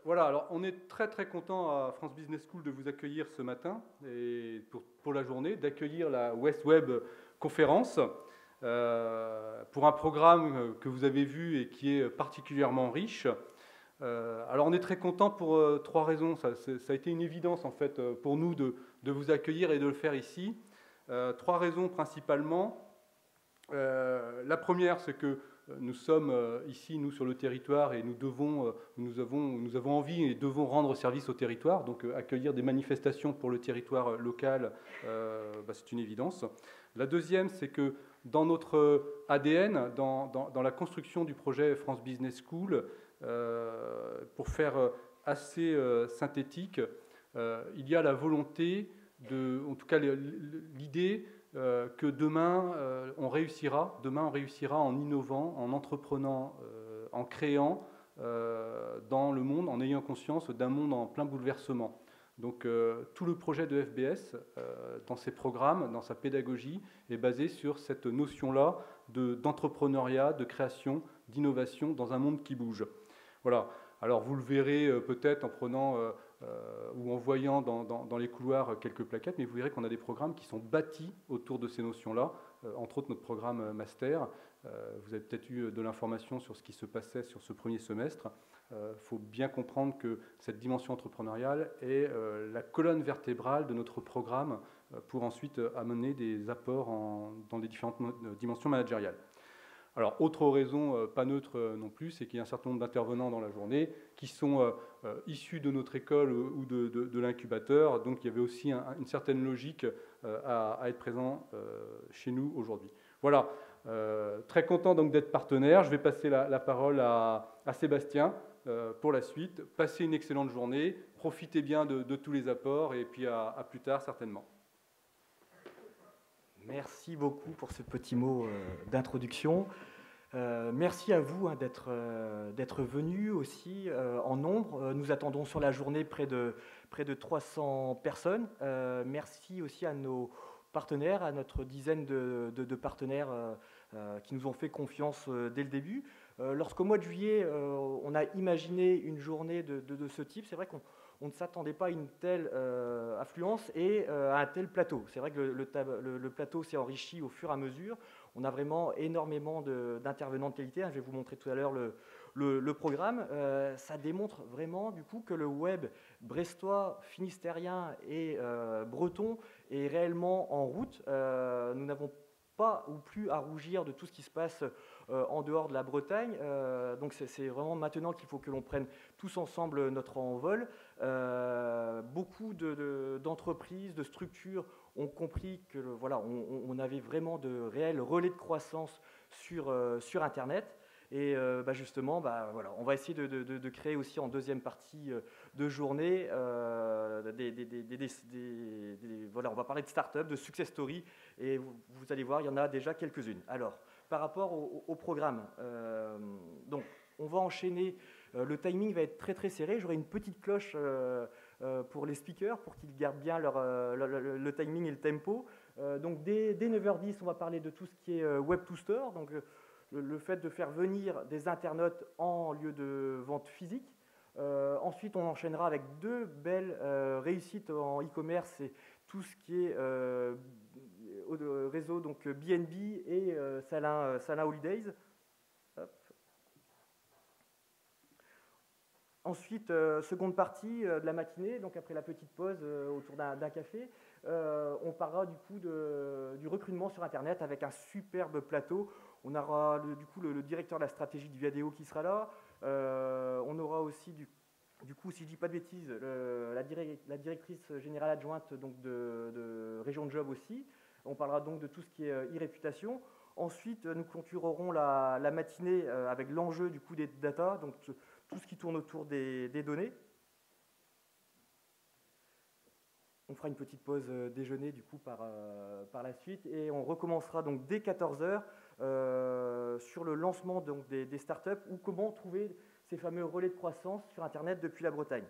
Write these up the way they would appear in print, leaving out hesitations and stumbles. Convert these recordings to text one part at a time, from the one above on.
Voilà, alors on est très content à France Business School de vous accueillir ce matin et pour la journée, d'accueillir la West Web conférence pour un programme que vous avez vu et qui est particulièrement riche. Alors on est très content pour trois raisons. Ça a été une évidence en fait pour nous de vous accueillir et de le faire ici. Trois raisons principalement. La première, c'est que nous sommes ici, nous, sur le territoire, et nous avons envie et devons rendre service au territoire. Donc, accueillir des manifestations pour le territoire local, c'est une évidence. La deuxième, c'est que dans notre ADN, dans la construction du projet France Business School, pour faire assez synthétique, il y a la volonté en tout cas l'idée que demain on réussira en innovant, en entreprenant, en créant dans le monde, en ayant conscience d'un monde en plein bouleversement. Donc tout le projet de FBS, dans ses programmes, dans sa pédagogie, est basé sur cette notion-là d'entrepreneuriat, de création, d'innovation dans un monde qui bouge. Voilà. Alors vous le verrez peut-être en prenant ou en voyant dans les couloirs quelques plaquettes, mais vous verrez qu'on a des programmes qui sont bâtis autour de ces notions-là, entre autres notre programme master. Vous avez peut-être eu de l'information sur ce qui se passait sur ce premier semestre. Faut bien comprendre que cette dimension entrepreneuriale est la colonne vertébrale de notre programme pour ensuite amener des apports dans les différentes dimensions managériales. Alors, autre raison pas neutre non plus, c'est qu'il y a un certain nombre d'intervenants dans la journée qui sont issus de notre école ou de l'incubateur. Donc, il y avait aussi une certaine logique à être présent chez nous aujourd'hui. Voilà, très content donc d'être partenaire. Je vais passer la parole à Sébastien pour la suite. Passez une excellente journée, profitez bien de tous les apports et puis à plus tard certainement. Merci beaucoup pour ce petit mot d'introduction. Merci à vous d'être venus aussi en nombre. Nous attendons sur la journée près de 300 personnes. Merci aussi à nos partenaires, à notre dizaine de partenaires qui nous ont fait confiance dès le début. Lorsqu'au mois de juillet, on a imaginé une journée de ce type, c'est vrai qu'on ne s'attendait pas à une telle affluence et à un tel plateau. C'est vrai que le plateau s'est enrichi au fur et à mesure. On a vraiment énormément d'intervenants de qualité. Je vais vous montrer tout à l'heure le programme. Ça démontre vraiment du coup que le web brestois, finistérien et breton est réellement en route. Nous n'avons pas ou plus à rougir de tout ce qui se passe en dehors de la Bretagne. Donc c'est vraiment maintenant qu'il faut que l'on prenne tous ensemble notre envol. Beaucoup d'entreprises, de structures ont compris que voilà, on avait vraiment de réels relais de croissance sur Internet. Et justement, voilà, on va essayer de créer aussi en deuxième partie de journée voilà, on va parler de start-up, de success story, et vous allez voir, il y en a déjà quelques-unes. Alors, par rapport au programme, donc on va enchaîner. Le timing va être très serré. J'aurai une petite cloche pour les speakers pour qu'ils gardent bien le timing et le tempo. Donc dès 9h10, on va parler de tout ce qui est Web to Store, donc le fait de faire venir des internautes en lieu de vente physique. Ensuite, on enchaînera avec deux belles réussites en e-commerce, c'est tout ce qui est réseau donc BNB et Salin Holidays. Hop. Ensuite, seconde partie de la matinée, donc après la petite pause autour d'un café, on parlera du coup du recrutement sur Internet avec un superbe plateau. On aura du coup le directeur de la stratégie du Viadeo qui sera là. On aura aussi du coup, si je ne dis pas de bêtises, la directrice générale adjointe donc de Région de Job aussi. On parlera donc de tout ce qui est e-réputation. Ensuite, nous clôturerons la matinée avec l'enjeu du coup des data, donc tout ce qui tourne autour des données. On fera une petite pause déjeuner du coup par la suite et on recommencera donc dès 14h sur le lancement donc, des startups ou comment trouver ces fameux relais de croissance sur Internet depuis la Bretagne.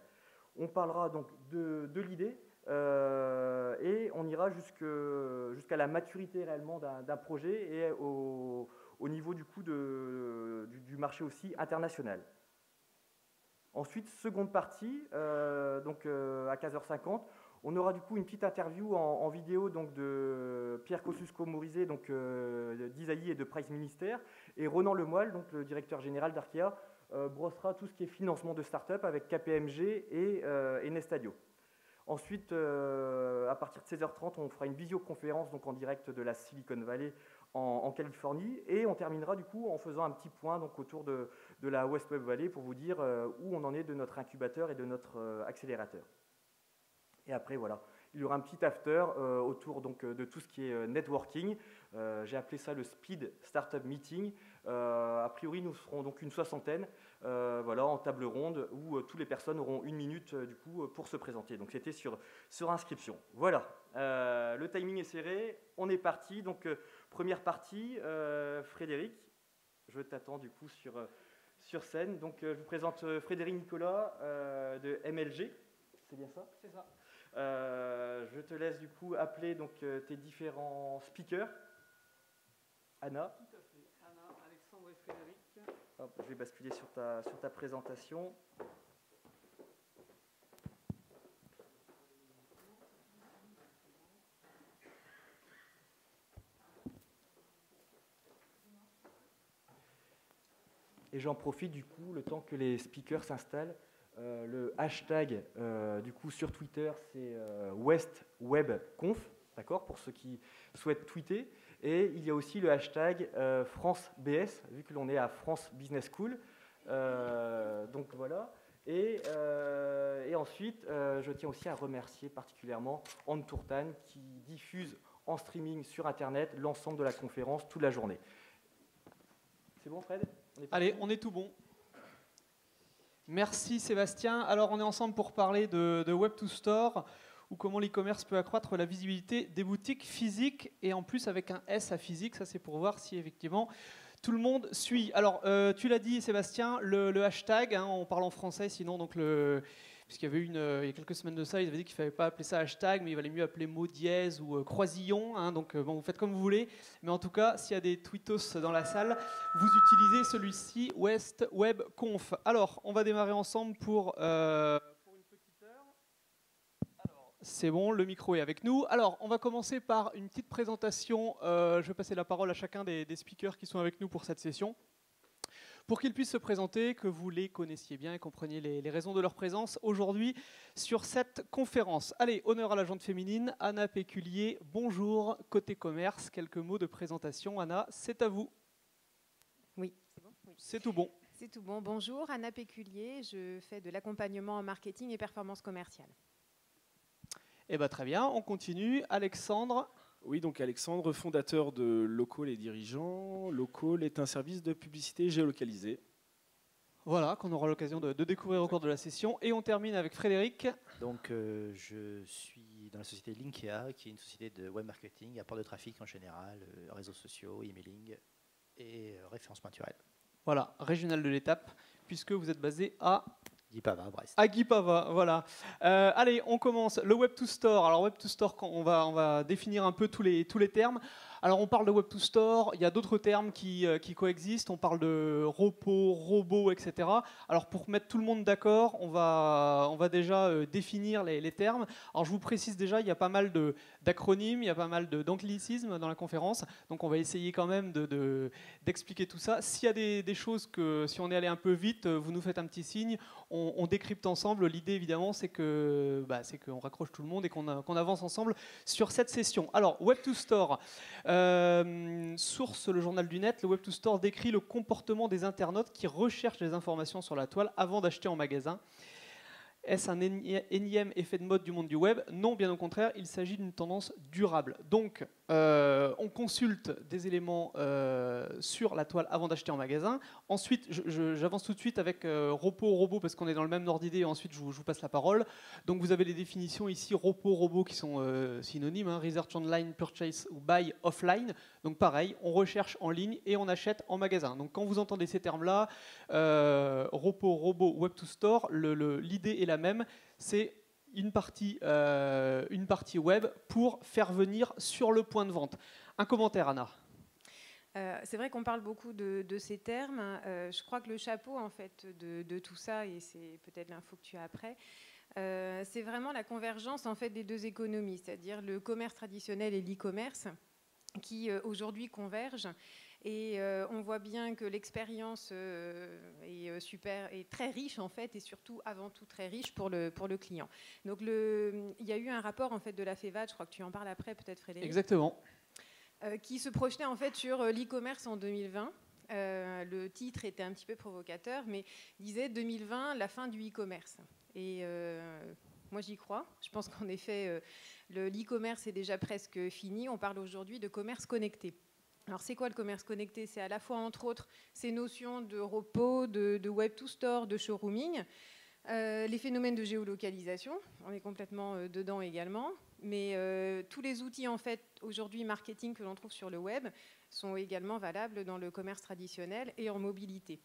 On parlera donc de l'idée et on ira jusqu'à la maturité réellement d'un projet et au niveau du coup du marché aussi international. Ensuite, seconde partie, donc à 15h50, on aura du coup une petite interview en vidéo donc, de Pierre Kosciusko-Morizet, donc d'Isaïe et de Price Minister, et Ronan Lemoyle, donc le directeur général d'Arkea, brossera tout ce qui est financement de start-up avec KPMG et Nestadio. Ensuite, à partir de 16h30, on fera une visioconférence donc en direct de la Silicon Valley en Californie, et on terminera du coup en faisant un petit point donc, autour de la West Web Valley pour vous dire où on en est de notre incubateur et de notre accélérateur. Et après, voilà, il y aura un petit after autour donc, de tout ce qui est networking. J'ai appelé ça le Speed Startup Meeting. A priori, nous serons donc une soixantaine voilà, en table ronde où toutes les personnes auront 1 minute du coup, pour se présenter. Donc c'était sur inscription. Voilà, le timing est serré. On est parti. Donc première partie, Frédéric, je t'attends du coup sur scène. Donc je vous présente Frédéric Nicolas de MLG. C'est bien ça? C'est ça. Je te laisse du coup appeler donc, tes différents speakers. Anna. Tout à fait. Anna, Alexandre et Frédéric. Hop, je vais basculer sur ta présentation. Et j'en profite du coup, le temps que les speakers s'installent. Le hashtag du coup sur Twitter, c'est WestWebConf, d'accord, pour ceux qui souhaitent tweeter. Et il y a aussi le hashtag FranceBS, vu que l'on est à France Business School. Donc voilà. Et ensuite, je tiens aussi à remercier particulièrement Anne Tourtane qui diffuse en streaming sur Internet l'ensemble de la conférence toute la journée. C'est bon, Fred? Allez, on est tout bon. Merci Sébastien. Alors on est ensemble pour parler de Web2Store, ou comment l'e-commerce peut accroître la visibilité des boutiques physiques, et en plus avec un S à physique, ça c'est pour voir si effectivement tout le monde suit. Alors tu l'as dit Sébastien, le hashtag, hein, on parle en français sinon, donc puisqu'il y avait il y a quelques semaines de ça, ils avaient dit qu'il ne fallait pas appeler ça hashtag, mais il valait mieux appeler mot dièse ou croisillon, hein, donc bon, vous faites comme vous voulez, mais en tout cas, s'il y a des tweetos dans la salle, vous utilisez celui-ci, WestWebConf. Alors, on va démarrer ensemble pour une petite heure. Alors, c'est bon, le micro est avec nous. Alors, on va commencer par une petite présentation. Je vais passer la parole à chacun des speakers qui sont avec nous pour cette session, pour qu'ils puissent se présenter, que vous les connaissiez bien et compreniez les raisons de leur présence aujourd'hui sur cette conférence. Allez, honneur à la jante féminine, Anna Péculier, bonjour, côté commerce, quelques mots de présentation. Anna, c'est à vous. Oui, c'est bon. Oui. C'est tout bon. C'est tout bon. Bonjour, Anna Péculier, je fais de l'accompagnement en marketing et performance commerciale. Eh bien, très bien, on continue. Alexandre. Oui, donc Alexandre, fondateur de Local et dirigeant. Local est un service de publicité géolocalisée. Voilà, qu'on aura l'occasion de découvrir au cours de la session. Et on termine avec Frédéric. Donc, je suis dans la société Linkea, qui est une société de web marketing, apport de trafic en général, réseaux sociaux, emailing et référencement naturel. Voilà, régional de l'étape, puisque vous êtes basé à Guipava, Brest. À Guipava, voilà. Allez, on commence. Le Web2Store. Alors, Web2Store, on va définir un peu tous les termes. Alors, on parle de Web2Store. Il y a d'autres termes qui coexistent. On parle de repos, robots, etc. Alors, pour mettre tout le monde d'accord, on va déjà définir les termes. Alors, je vous précise déjà, il y a pas mal d'acronymes, il y a pas mal d'anglicismes dans la conférence. Donc, on va essayer quand même d'expliquer tout ça. S'il y a des choses que, si on est allé un peu vite, vous nous faites un petit signe. On décrypte ensemble. L'idée, évidemment, c'est qu'on raccroche tout le monde et qu'on avance ensemble sur cette session. Alors, Web2Store. Source, le journal du net, le Web2Store décrit le comportement des internautes qui recherchent des informations sur la toile avant d'acheter en magasin. Est-ce un énième effet de mode du monde du web? Non, bien au contraire, il s'agit d'une tendance durable. Donc, on consulte des éléments sur la toile avant d'acheter en magasin. Ensuite, j'avance tout de suite avec robot, parce qu'on est dans le même ordre d'idée. Ensuite, je vous passe la parole. Donc, vous avez les définitions ici, robot qui sont synonymes, hein, research online, purchase ou buy offline. Donc, pareil, on recherche en ligne et on achète en magasin. Donc, quand vous entendez ces termes-là, robot, Web2Store, l'idée est la même, c'est une partie web pour faire venir sur le point de vente. Un commentaire, Anna? C'est vrai qu'on parle beaucoup de ces termes. Je crois que le chapeau en fait de tout ça, et c'est peut-être l'info que tu as après, c'est vraiment la convergence en fait des deux économies, c'est-à-dire le commerce traditionnel et l'e-commerce qui aujourd'hui convergent. Et on voit bien que l'expérience est très riche en fait, et surtout avant tout très riche pour le client. Donc il y a eu un rapport en fait de la FEVAD, je crois que tu en parles après peut-être Frédéric. Exactement. Qui se projetait en fait sur l'e-commerce en 2020. Le titre était un petit peu provocateur, mais disait 2020, la fin du e-commerce. Et moi j'y crois. Je pense qu'en effet, l'e-commerce est déjà presque fini. On parle aujourd'hui de commerce connecté. Alors c'est quoi le commerce connecté? C'est à la fois, entre autres, ces notions de repos, de web to store, de showrooming, les phénomènes de géolocalisation, on est complètement dedans également, mais tous les outils en fait aujourd'hui marketing que l'on trouve sur le web sont également valables dans le commerce traditionnel et en mobilité.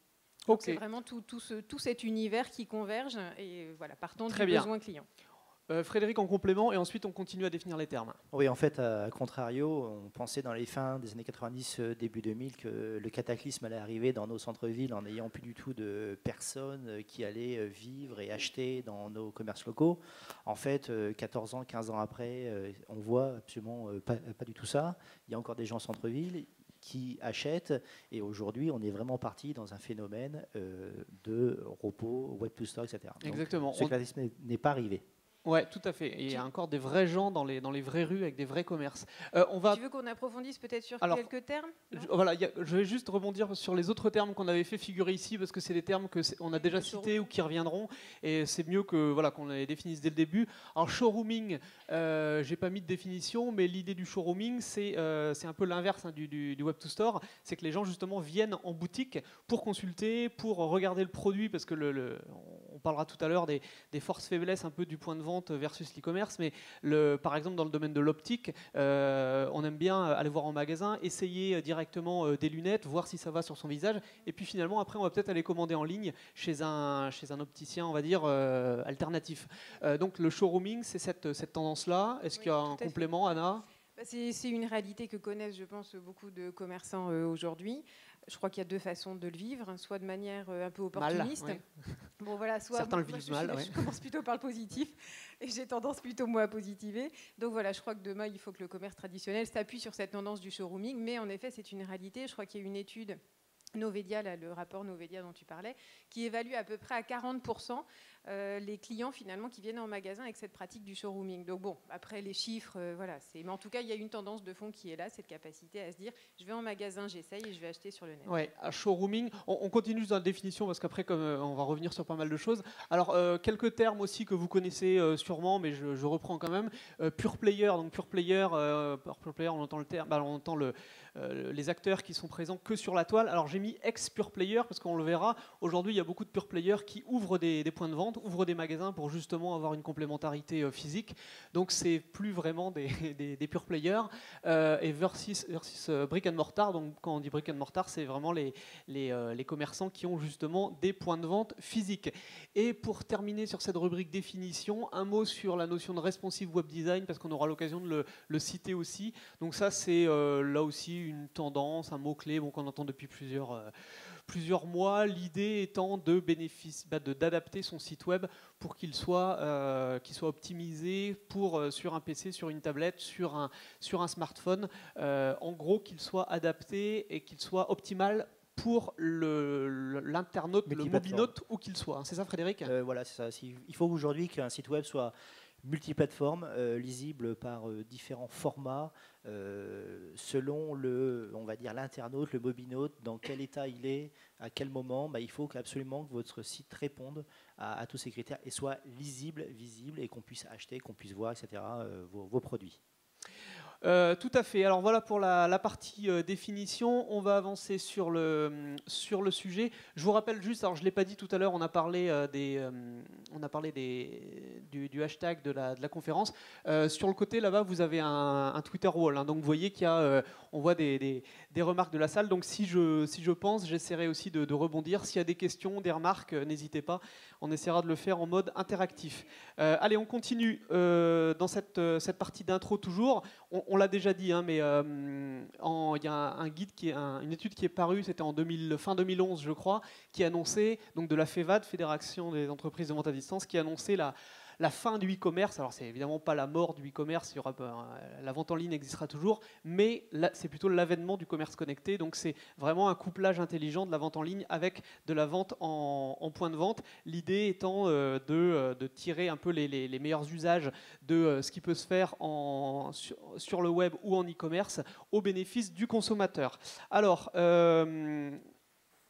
Donc c'est vraiment tout cet univers qui converge et voilà, partant du besoin client. Frédéric en complément, et ensuite on continue à définir les termes. Oui, en fait, à contrario, on pensait dans les fins des années 90, début 2000, que le cataclysme allait arriver dans nos centres-villes en n'ayant plus du tout de personnes qui allaient vivre et acheter dans nos commerces locaux. En fait, 14 ans, 15 ans après, on voit absolument pas du tout ça. Il y a encore des gens en centre-ville qui achètent, et aujourd'hui on est vraiment parti dans un phénomène de repos, web to store, etc. Exactement. Donc, ce cataclysme n'est pas arrivé. Ouais, tout à fait. Et il y a encore des vrais gens dans les vraies rues avec des vrais commerces. Tu veux qu'on approfondisse peut-être sur quelques termes? Voilà, je vais juste rebondir sur les autres termes qu'on avait fait figurer ici, parce que c'est des termes qu'on a déjà cités ou qui reviendront, et c'est mieux que voilà, qu'on les définisse dès le début. Alors showrooming, j'ai pas mis de définition, mais l'idée du showrooming, c'est un peu l'inverse du web to store, c'est que les gens justement viennent en boutique pour consulter, pour regarder le produit, parce que on parlera tout à l'heure des forces faiblesses un peu du point de vente versus l'e-commerce, mais par exemple dans le domaine de l'optique, on aime bien aller voir en magasin, essayer directement des lunettes, voir si ça va sur son visage, et puis finalement après on va peut-être aller commander en ligne chez un opticien, on va dire, alternatif. Donc le showrooming, c'est cette tendance-là. Est-ce qu'il y a un complément, Anna? C'est une réalité que connaissent, je pense, beaucoup de commerçants aujourd'hui. Je crois qu'il y a deux façons de le vivre, soit de manière un peu opportuniste. Mal, oui. Bon, voilà, soit certains le vivent mal. Je commence plutôt par le positif et j'ai tendance plutôt moi à positiver. Donc voilà, je crois que demain, il faut que le commerce traditionnel s'appuie sur cette tendance du showrooming. Mais en effet, c'est une réalité. Je crois qu'il y a une étude Novedia, là, le rapport Novedia dont tu parlais, qui évalue à peu près à 40% les clients finalement qui viennent en magasin avec cette pratique du showrooming. Donc bon, après les chiffres, voilà, mais en tout cas il y a une tendance de fond qui est là, cette capacité à se dire je vais en magasin, j'essaye et je vais acheter sur le net. Ouais, à showrooming, on continue dans la définition parce qu'après comme on va revenir sur pas mal de choses. Alors quelques termes aussi que vous connaissez sûrement, mais je reprends quand même. Pure player, donc pure player, on entend le terme, on entend les acteurs qui sont présents que sur la toile. Alors j'ai mis ex-pure player parce qu'on le verra. Aujourd'hui, il y a beaucoup de pure players qui ouvrent des points de vente, ouvrent des magasins pour justement avoir une complémentarité physique. Donc c'est plus vraiment des pure players. Et versus brick and mortar. Donc quand on dit brick and mortar, c'est vraiment les commerçants qui ont justement des points de vente physiques. Et pour terminer sur cette rubrique définition, un mot sur la notion de responsive web design parce qu'on aura l'occasion de le citer aussi. Donc ça c'est là aussi une tendance, un mot-clé qu'on entend depuis plusieurs mois, l'idée étant d'adapter son site web pour qu'il soit optimisé sur un PC, sur une tablette, sur un smartphone, en gros qu'il soit adapté et qu'il soit optimal pour l'internaute, le mobinaute, où qu'il soit. C'est ça, Frédéric? Voilà, c'est ça. Il faut aujourd'hui qu'un site web soit multiplateforme, lisible par différents formats, selon on va dire l'internaute, le mobinaute, dans quel état il est, à quel moment. Il faut absolument que votre site réponde à tous ces critères et soit lisible, visible, et qu'on puisse acheter, qu'on puisse voir, etc., vos produits. Tout à fait. Alors voilà pour la partie définition. On va avancer sur le sujet. Je vous rappelle juste, alors je ne l'ai pas dit tout à l'heure, on a parlé du hashtag de la conférence. Sur le côté là-bas, vous avez un Twitter wall. Donc vous voyez on voit des remarques de la salle. Donc si je pense, j'essaierai aussi de rebondir. S'il y a des questions, des remarques, n'hésitez pas. On essaiera de le faire en mode interactif. Allez, on continue dans cette partie d'intro toujours. On on l'a déjà dit, hein, mais il y a un guide une étude qui est parue, c'était en fin 2011, je crois, qui annonçait, donc de la FEVAD, Fédération des entreprises de vente à distance, qui annonçait la fin du e-commerce. Alors c'est évidemment pas la mort du e-commerce, la vente en ligne existera toujours, mais c'est plutôt l'avènement du commerce connecté. Donc c'est vraiment un couplage intelligent de la vente en ligne avec de la vente en point de vente. L'idée étant de tirer un peu les meilleurs usages de ce qui peut se faire sur le web ou en e-commerce au bénéfice du consommateur. Alors,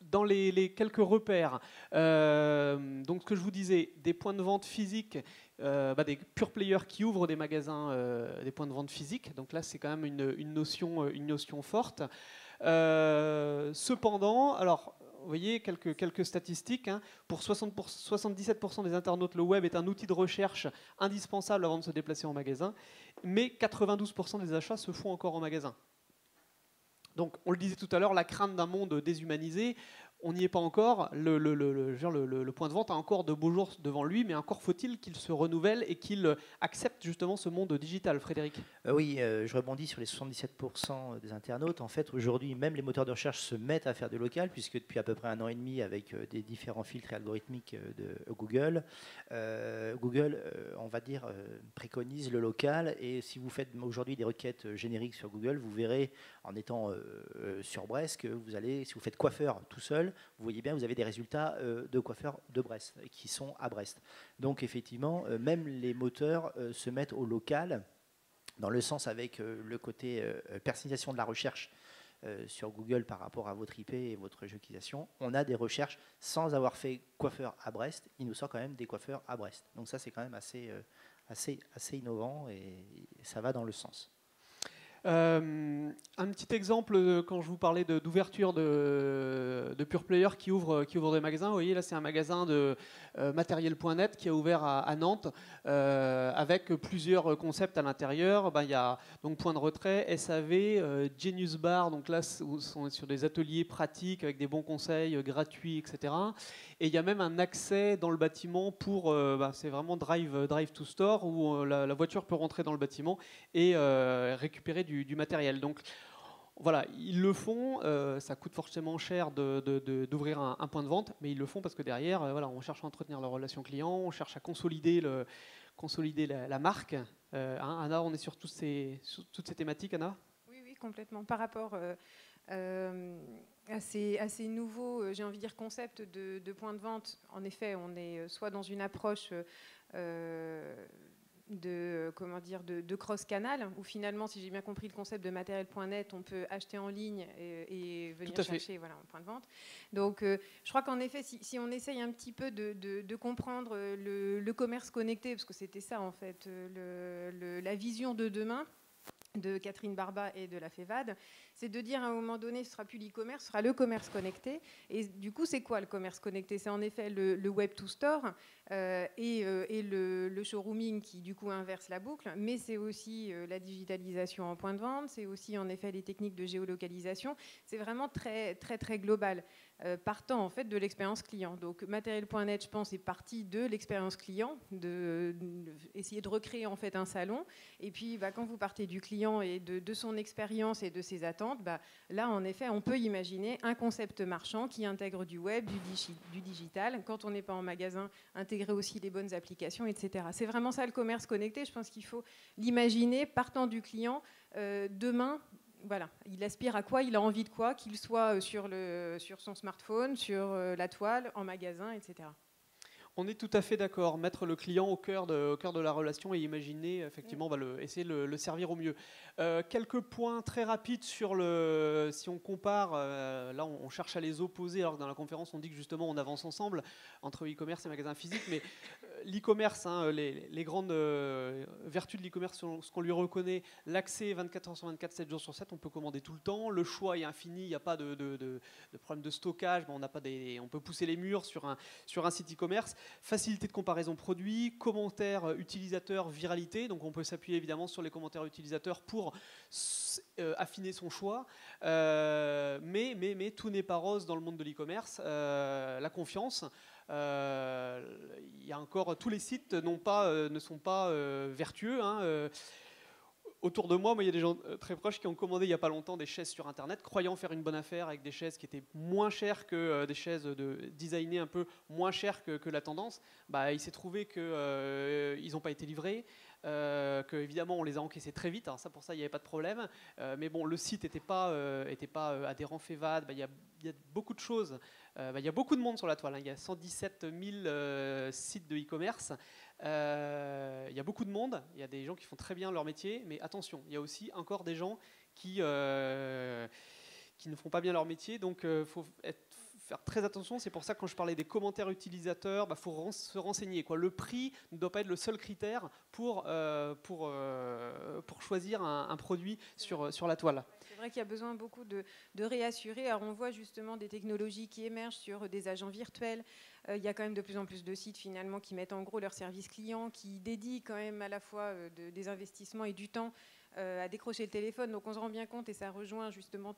dans les quelques repères, donc ce que je vous disais, des points de vente physiques, des pure players qui ouvrent des magasins, des points de vente physiques. Donc là, c'est quand même une notion forte. Cependant, alors, vous voyez quelques statistiques. Hein. Pour 77% des internautes, le web est un outil de recherche indispensable avant de se déplacer en magasin, mais 92% des achats se font encore en magasin. Donc, on le disait tout à l'heure, la crainte d'un monde déshumanisé, on n'y est pas encore. Le point de vente a encore de beaux jours devant lui, mais encore faut-il qu'il se renouvelle et qu'il accepte justement ce monde digital. Frédéric ? Oui, je rebondis sur les 77% des internautes. En fait, aujourd'hui, même les moteurs de recherche se mettent à faire du local, puisque depuis à peu près 1 an et demi, avec des différents filtres algorithmiques de Google, on va dire, préconise le local. Et si vous faites aujourd'hui des requêtes génériques sur Google, vous verrez, en étant sur Brest, que vous allez, si vous faites coiffeur tout seul, vous voyez bien, vous avez des résultats de coiffeurs de Brest, qui sont à Brest. Donc effectivement, même les moteurs se mettent au local, dans le sens avec le côté personnalisation de la recherche sur Google par rapport à votre IP et votre géolocalisation. On a des recherches sans avoir fait coiffeur à Brest, il nous sort quand même des coiffeurs à Brest. Donc ça, c'est quand même assez innovant et ça va dans le sens. Un petit exemple, quand je vous parlais d'ouverture de pure player qui ouvre des magasins, vous voyez là c'est un magasin de matériel.net qui a ouvert à Nantes avec plusieurs concepts à l'intérieur. Il y a donc point de retrait, SAV, Genius Bar, donc là on est sur des ateliers pratiques avec des bons conseils gratuits, etc. Et il y a même un accès dans le bâtiment pour, c'est vraiment drive to store où la voiture peut rentrer dans le bâtiment et récupérer du matériel. Donc voilà, ils le font, ça coûte forcément cher d'ouvrir un point de vente, mais ils le font parce que derrière, on cherche à entretenir leur relation client, on cherche à consolider la marque. Anna, on est sur toutes ces thématiques, Anna ? Oui, complètement. Par rapport à ces nouveaux, j'ai envie de dire, concepts de points de vente, en effet, on est soit dans une approche de cross-canal, où finalement, si j'ai bien compris le concept de matériel.net, on peut acheter en ligne et venir chercher un point de vente. Donc, je crois qu'en effet, si on essaye un petit peu de comprendre le commerce connecté, parce que c'était ça, en fait, la vision de demain, de Catherine Barba et de la FEVAD, c'est de dire à un moment donné, ce ne sera plus l'e-commerce, ce sera le commerce connecté. Et du coup, c'est quoi le commerce connecté ? C'est en effet le web to store et le showrooming qui, du coup, inverse la boucle, mais c'est aussi la digitalisation en point de vente, c'est aussi, en effet, les techniques de géolocalisation. C'est vraiment très, très, très global, partant, en fait, de l'expérience client. Donc, matériel.net, je pense, est parti de l'expérience client, essayer de recréer, en fait, un salon. Et puis, quand vous partez du client et de son expérience et de ses attentes, là, en effet, on peut imaginer un concept marchand qui intègre du web, du digital. Quand on n'est pas en magasin, intégrer aussi les bonnes applications, etc. C'est vraiment ça le commerce connecté. Je pense qu'il faut l'imaginer partant du client. Demain, voilà, il aspire à quoi, il a envie de quoi, qu'il soit sur son smartphone, sur la toile, en magasin, etc. On est tout à fait d'accord. Mettre le client au cœur de la relation et imaginer, effectivement, essayer de le servir au mieux. Quelques points très rapides si on compare, là on cherche à les opposer, alors que dans la conférence on dit que justement on avance ensemble entre e-commerce et magasins physiques, mais l'e-commerce, les grandes vertus de l'e-commerce, ce qu'on lui reconnaît, l'accès 24 heures sur 24, 7 jours sur 7, on peut commander tout le temps, le choix est infini, il n'y a pas de problème de stockage, on peut pousser les murs sur un site e-commerce. Facilité de comparaison produit, commentaires utilisateurs, viralité. Donc on peut s'appuyer évidemment sur les commentaires utilisateurs pour affiner son choix. Mais tout n'est pas rose dans le monde de l'e-commerce. La confiance. Il y a encore tous les sites ne sont pas vertueux. autour de moi, il y a des gens très proches qui ont commandé il n'y a pas longtemps des chaises sur Internet, croyant faire une bonne affaire avec des chaises qui étaient moins chères que des chaises designées un peu moins chères que la tendance. Il s'est trouvé qu'ils n'ont pas été livrés, que évidemment on les a encaissés très vite. Alors ça, pour ça, il n'y avait pas de problème. Mais bon, le site n'était pas adhérent FEVAD. Il y a beaucoup de choses. Il y a beaucoup de monde sur la toile. Il y a 117 000 sites de e-commerce. Il y a beaucoup de monde. Il y a des gens qui font très bien leur métier. Mais attention, il y a aussi encore des gens qui ne font pas bien leur métier. Donc, il faut faire très attention. C'est pour ça que quand je parlais des commentaires utilisateurs, faut se renseigner. Le prix ne doit pas être le seul critère pour choisir un produit sur la toile. C'est vrai qu'il y a besoin beaucoup de réassurer. Alors on voit justement des technologies qui émergent sur des agents virtuels. Il y a quand même de plus en plus de sites finalement qui mettent en gros leur service client, qui dédient quand même à la fois des investissements et du temps à décrocher le téléphone. Donc on se rend bien compte, et ça rejoint justement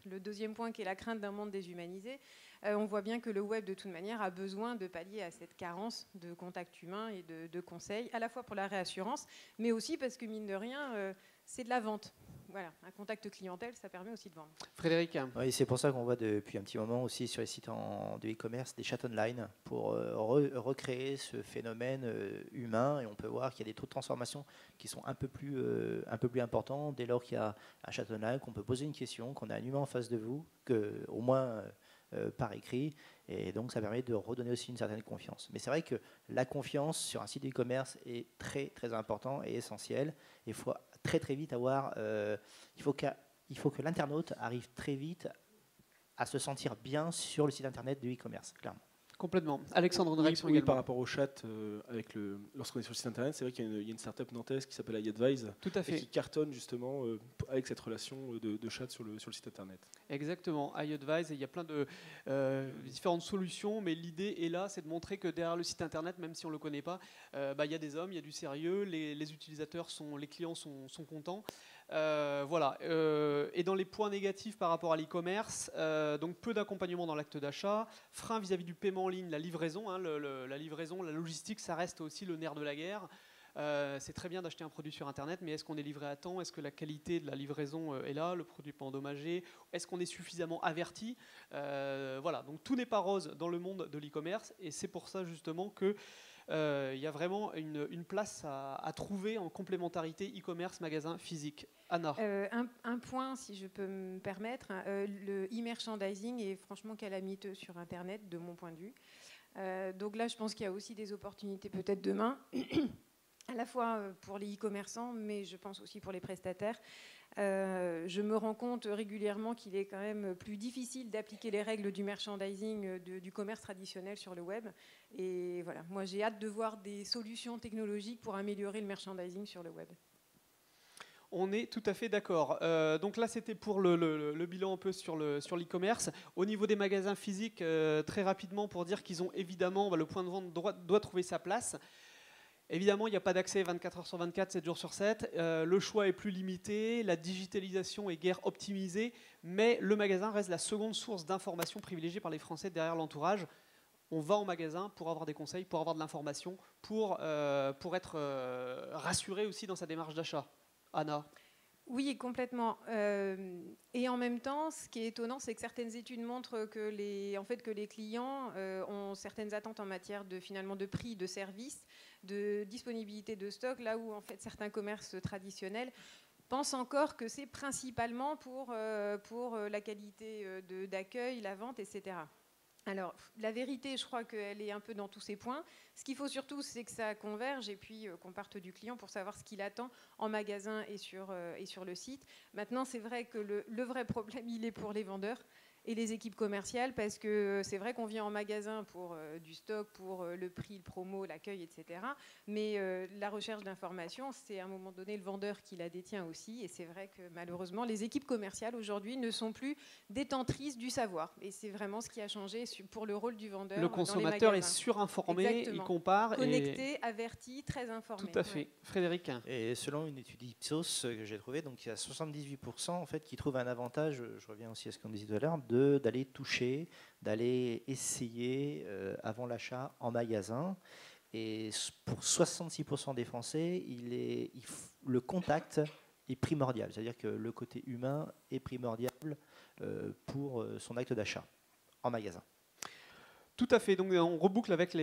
le deuxième point qui est la crainte d'un monde déshumanisé. On voit bien que le web de toute manière a besoin de pallier à cette carence de contact humain et de conseils, à la fois pour la réassurance, mais aussi parce que mine de rien, c'est de la vente. Voilà, un contact clientèle, ça permet aussi de vendre. Frédéric. Oui, c'est pour ça qu'on voit depuis un petit moment aussi sur les sites de e-commerce des chats online pour recréer ce phénomène humain, et on peut voir qu'il y a des taux de transformation qui sont un peu plus importants dès lors qu'il y a un chat online, qu'on peut poser une question, qu'on a un humain en face de vous, au moins par écrit, et donc ça permet de redonner aussi une certaine confiance. Mais c'est vrai que la confiance sur un site e-commerce est très très important et essentiel. Il faut très très vite il faut que l'internaute arrive très vite à se sentir bien sur le site internet du e-commerce, clairement. Complètement. Alexandre, une réaction oui, également. par rapport au chat, lorsqu'on est sur le site internet, c'est vrai qu'il y a une startup nantaise qui s'appelle iAdvise, Tout à fait. et qui cartonne justement avec cette relation de chat sur le site internet. Exactement, iAdvise, et il y a plein de différentes solutions, mais l'idée est là, c'est de montrer que derrière le site internet, même si on ne le connaît pas, il y a des hommes, il y a du sérieux, les utilisateurs, les clients sont contents. Voilà. Et dans les points négatifs par rapport à l'e-commerce, donc peu d'accompagnement dans l'acte d'achat, frein vis-à-vis du paiement en ligne, la livraison, la livraison, la logistique, ça reste aussi le nerf de la guerre. C'est très bien d'acheter un produit sur Internet, mais est-ce qu'on est livré à temps? Est-ce que la qualité de la livraison est là? Le produit pas endommagé? Est-ce qu'on est suffisamment averti? Voilà, donc tout n'est pas rose dans le monde de l'e-commerce, et c'est pour ça justement que il y a vraiment une place à trouver en complémentarité e-commerce, magasin physique. Anna. Un point, si je peux me permettre, le e-merchandising est franchement calamiteux sur Internet, de mon point de vue. Donc là, je pense qu'il y a aussi des opportunités peut-être demain, à la fois pour les e-commerçants, mais je pense aussi pour les prestataires. Je me rends compte régulièrement qu'il est quand même plus difficile d'appliquer les règles du merchandising, du commerce traditionnel sur le web. Et voilà, moi j'ai hâte de voir des solutions technologiques pour améliorer le merchandising sur le web. On est tout à fait d'accord. Donc là, c'était pour le bilan un peu sur l'e-commerce. Au niveau des magasins physiques, très rapidement, pour dire qu'ils ont évidemment, le point de vente doit trouver sa place. Évidemment, il n'y a pas d'accès 24 heures sur 24, 7 jours sur 7. Le choix est plus limité, la digitalisation est guère optimisée, mais le magasin reste la seconde source d'information privilégiée par les Français derrière l'entourage. On va en magasin pour avoir des conseils, pour avoir de l'information, pour être rassuré aussi dans sa démarche d'achat. Anna. Oui, complètement. Et en même temps, ce qui est étonnant, c'est que certaines études montrent que les clients ont certaines attentes en matière de prix, de service, de disponibilité de stock, là où en fait certains commerces traditionnels pensent encore que c'est principalement pour la qualité d'accueil, la vente, etc. Alors, la vérité, je crois qu'elle est un peu dans tous ces points. Ce qu'il faut surtout, c'est que ça converge et puis qu'on parte du client pour savoir ce qu'il attend en magasin et sur le site. Maintenant, c'est vrai que le vrai problème, il est pour les vendeurs et les équipes commerciales, parce que c'est vrai qu'on vient en magasin pour du stock, pour le prix, le promo, l'accueil, etc. Mais la recherche d'information, c'est à un moment donné le vendeur qui la détient aussi. Et c'est vrai que malheureusement, les équipes commerciales aujourd'hui ne sont plus détentrices du savoir. Et c'est vraiment ce qui a changé pour le rôle du vendeur. Le consommateur est surinformé, exactement. Il compare. Connecté, averti, très informé. Tout à fait. Ouais. Frédéric. Et selon une étude Ipsos que j'ai trouvée, donc il y a 78% en fait qui trouvent un avantage, je reviens aussi à ce qu'on disait tout à l'heure, d'aller toucher, d'aller essayer avant l'achat en magasin. Et pour 66% des Français, le contact est primordial. C'est-à-dire que le côté humain est primordial pour son acte d'achat en magasin. Tout à fait. Donc on reboucle avec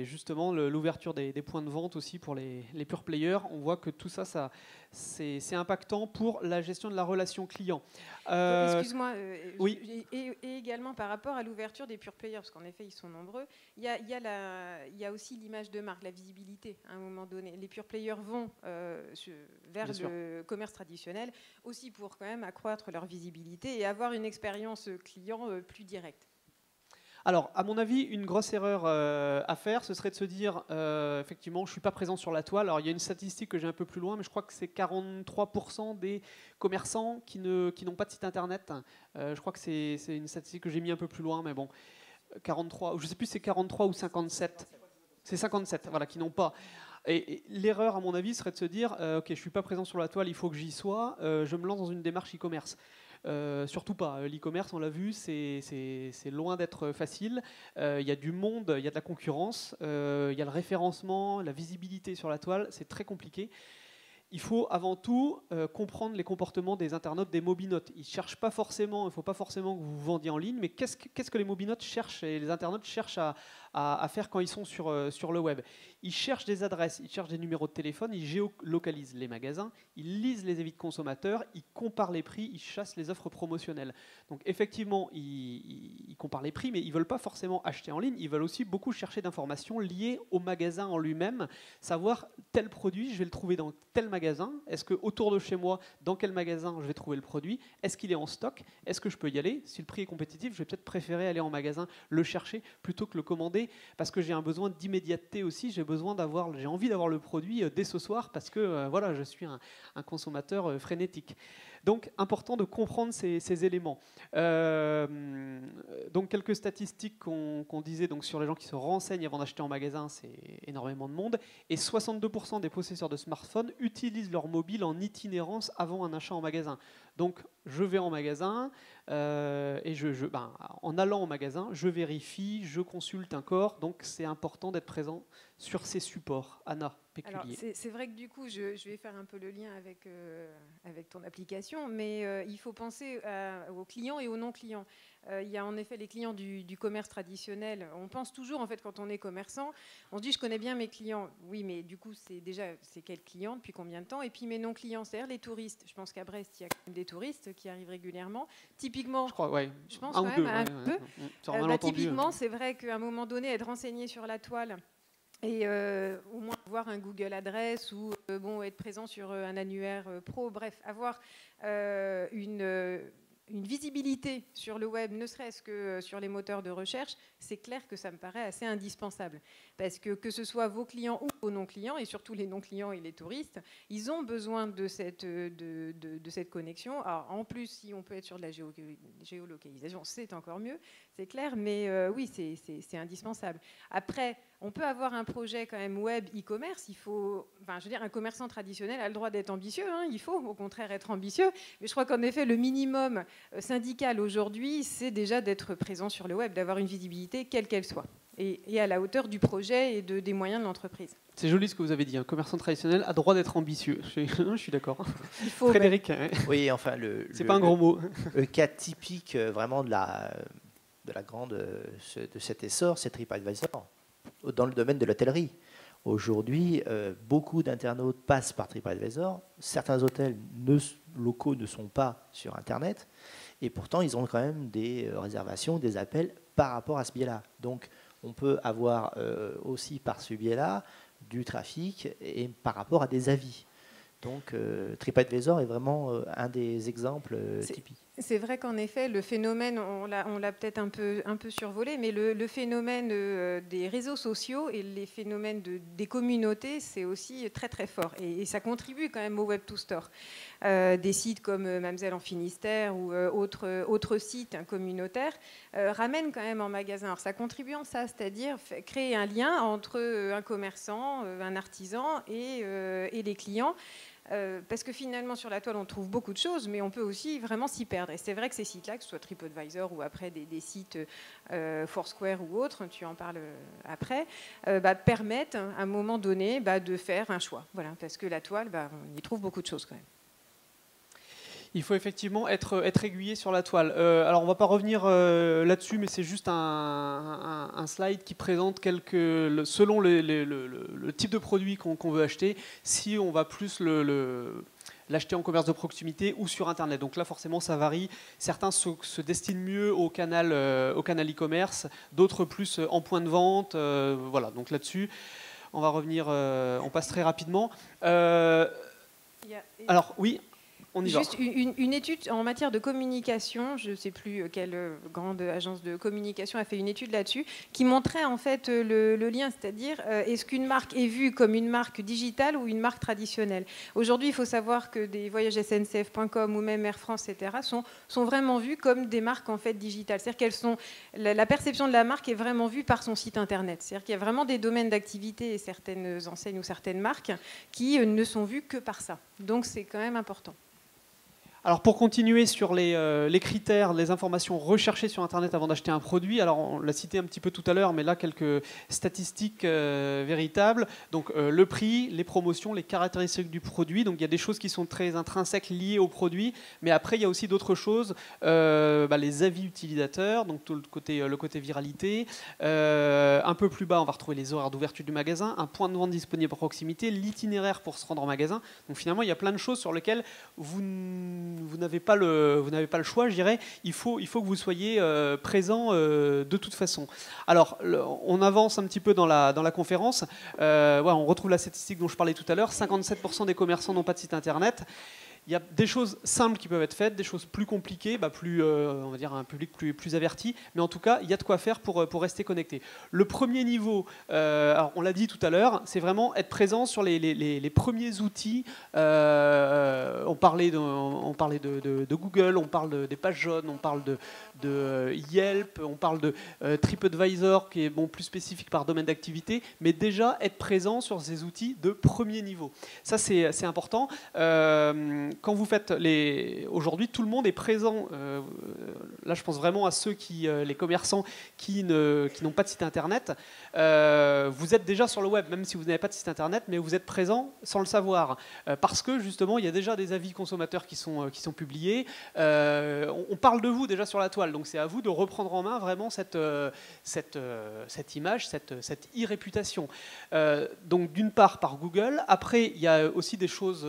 justement l'ouverture des points de vente aussi pour les pure players. On voit que tout ça, c'est impactant pour la gestion de la relation client. Excuse-moi. Oui. Et également par rapport à l'ouverture des pure players, parce qu'en effet ils sont nombreux. Il y a aussi l'image de marque, la visibilité. À un moment donné, les pure players vont vers le commerce traditionnel aussi pour quand même accroître leur visibilité et avoir une expérience client plus directe. Alors, à mon avis, une grosse erreur à faire, ce serait de se dire, effectivement, je ne suis pas présent sur la toile. Alors, il y a une statistique que j'ai un peu plus loin, mais je crois que c'est 43% des commerçants qui n'ont pas de site internet. Je crois que c'est une statistique que j'ai mis un peu plus loin, mais bon, 43, je ne sais plus si c'est 43 ou 57. C'est 57, voilà, qui n'ont pas. Et l'erreur, à mon avis, serait de se dire, ok, je ne suis pas présent sur la toile, il faut que j'y sois, je me lance dans une démarche e-commerce. Surtout pas. L'e-commerce, on l'a vu, c'est loin d'être facile. Il y a du monde, il y a de la concurrence, il y a le référencement, la visibilité sur la toile, c'est très compliqué. Il faut avant tout comprendre les comportements des internautes, des mobinotes. Il ne faut pas forcément que vous vendiez en ligne, mais qu'est-ce que les mobinotes cherchent et les internautes cherchent à faire quand ils sont sur le web? Ils cherchent des adresses, ils cherchent des numéros de téléphone, ils géolocalisent les magasins, ils lisent les avis de consommateurs, ils comparent les prix, ils chassent les offres promotionnelles. Donc effectivement, ils comparent les prix, mais ils ne veulent pas forcément acheter en ligne, ils veulent aussi beaucoup chercher d'informations liées au magasin en lui-même, savoir tel produit, je vais le trouver dans tel magasin, est-ce que autour de chez moi, dans quel magasin je vais trouver le produit, est-ce qu'il est en stock, est-ce que je peux y aller, si le prix est compétitif, je vais peut-être préférer aller en magasin, le chercher, plutôt que le commander, parce que j'ai un besoin d'immédiateté aussi, j'ai envie d'avoir le produit dès ce soir, parce que voilà, je suis un consommateur frénétique. Donc, important de comprendre ces éléments. Donc, quelques statistiques qu'on disait donc, sur les gens qui se renseignent avant d'acheter en magasin, c'est énormément de monde. Et 62% des possesseurs de smartphones utilisent leur mobile en itinérance avant un achat en magasin. Donc, je vais en magasin et en allant au magasin, je vérifie, je consulte un corps. Donc, c'est important d'être présent sur ces supports. Anna, Péculier. Alors, c'est vrai que du coup, je vais faire un peu le lien avec ton application, mais il faut penser aux clients et aux non-clients. Il y a en effet les clients du commerce traditionnel. On pense toujours, en fait, quand on est commerçant, on se dit, je connais bien mes clients. Oui, mais du coup, c'est quels clients, depuis combien de temps? Et puis mes non-clients, c'est-à-dire les touristes. Je pense qu'à Brest, il y a quand même des touristes qui arrivent régulièrement. Typiquement, je crois, ouais. Je pense quand même un peu. Typiquement, hein. c'est vrai qu'à un moment donné, être renseigné sur la toile, et au moins avoir un Google Adresse ou être présent sur un annuaire pro, bref, avoir une visibilité sur le web, ne serait-ce que sur les moteurs de recherche, c'est clair que ça me paraît assez indispensable. Parce que ce soit vos clients ou vos non-clients, et surtout les non-clients et les touristes, ils ont besoin de cette connexion. Alors, en plus, si on peut être sur de la géolocalisation, c'est encore mieux, c'est clair, mais oui, c'est indispensable. Après, on peut avoir un projet quand même web e-commerce, un commerçant traditionnel a le droit d'être ambitieux, hein, il faut au contraire être ambitieux, mais je crois qu'en effet, le minimum syndical aujourd'hui, c'est déjà d'être présent sur le web, d'avoir une visibilité quelle qu'elle soit, et à la hauteur du projet et des moyens de l'entreprise. C'est joli ce que vous avez dit, un commerçant traditionnel a droit d'être ambitieux. Je suis d'accord. Il faut, Frédéric. Oui, enfin, c'est pas un gros mot. Le cas typique vraiment de cet essor, c'est TripAdvisor, dans le domaine de l'hôtellerie. Aujourd'hui, beaucoup d'internautes passent par TripAdvisor. Certains hôtels locaux ne sont pas sur Internet. Et pourtant, ils ont quand même des réservations, des appels par rapport à ce biais-là. Donc, on peut avoir aussi par ce biais-là du trafic et par rapport à des avis. Donc, TripAdvisor est vraiment un des exemples typiques. C'est vrai qu'en effet, le phénomène, on l'a peut-être un peu survolé, mais le phénomène des réseaux sociaux et les phénomènes des communautés, c'est aussi très très fort. Et ça contribue quand même au Web2Store. Des sites comme Mamzelle en Finistère ou autres sites communautaires ramènent quand même en magasin. Alors ça contribue en ça, c'est-à-dire créer un lien entre un commerçant, un artisan et les clients. Parce que finalement sur la toile on trouve beaucoup de choses, mais on peut aussi vraiment s'y perdre. Et c'est vrai que ces sites-là, que ce soit TripAdvisor ou après des sites Foursquare ou autres, tu en parles après, permettent à un moment donné de faire un choix. Voilà, parce que la toile, on y trouve beaucoup de choses quand même. Il faut effectivement être aiguillé sur la toile. Alors on ne va pas revenir là-dessus, mais c'est juste un slide qui présente selon le type de produit qu'on veut acheter, si on va plus l'acheter en commerce de proximité ou sur Internet. Donc là, forcément, ça varie. Certains se destinent mieux au canal e-commerce, d'autres plus en point de vente. Voilà, donc là-dessus, on va revenir, on passe très rapidement. Alors, oui. On y va. Juste une étude en matière de communication, je ne sais plus quelle grande agence de communication a fait une étude là-dessus, qui montrait en fait le lien, c'est-à-dire est-ce qu'une marque est vue comme une marque digitale ou une marque traditionnelle. Aujourd'hui, il faut savoir que des voyages SNCF.com ou même Air France, etc., sont vraiment vus comme des marques en fait digitales. C'est-à-dire qu'elles sont, la perception de la marque est vraiment vue par son site internet. C'est-à-dire qu'il y a vraiment des domaines d'activité et certaines enseignes ou certaines marques qui ne sont vues que par ça. Donc c'est quand même important. Alors pour continuer sur les critères, les informations recherchées sur Internet avant d'acheter un produit, alors on l'a cité un petit peu tout à l'heure, mais là quelques statistiques véritables. Donc le prix, les promotions, les caractéristiques du produit. Donc il y a des choses qui sont très intrinsèques liées au produit, mais après il y a aussi d'autres choses, les avis utilisateurs, donc tout le côté viralité. Un peu plus bas, on va retrouver les horaires d'ouverture du magasin, un point de vente disponible à proximité, l'itinéraire pour se rendre en magasin. Donc finalement il y a plein de choses sur lesquelles vous n'avez pas le choix, je dirais. Il faut que vous soyez présent de toute façon. Alors, on avance un petit peu dans la conférence. On retrouve la statistique dont je parlais tout à l'heure. 57% des commerçants n'ont pas de site internet. Il y a des choses simples qui peuvent être faites, des choses plus compliquées, on va dire un public plus averti, mais en tout cas, il y a de quoi faire pour rester connecté. Le premier niveau, alors on l'a dit tout à l'heure, c'est vraiment être présent sur les premiers outils. On parlait de Google, on parle des pages jaunes, on parle de Yelp, on parle de TripAdvisor, qui est plus spécifique par domaine d'activité, mais déjà être présent sur ces outils de premier niveau. Ça, c'est important. Quand vous faites aujourd'hui, tout le monde est présent. Là, je pense vraiment à ceux les commerçants qui n'ont pas de site internet. Vous êtes déjà sur le web, même si vous n'avez pas de site internet, mais vous êtes présent sans le savoir, parce que justement, il y a déjà des avis consommateurs qui sont publiés. On parle de vous déjà sur la toile, donc c'est à vous de reprendre en main vraiment cette image, cette e-réputation. Donc d'une part par Google. Après, il y a aussi des choses.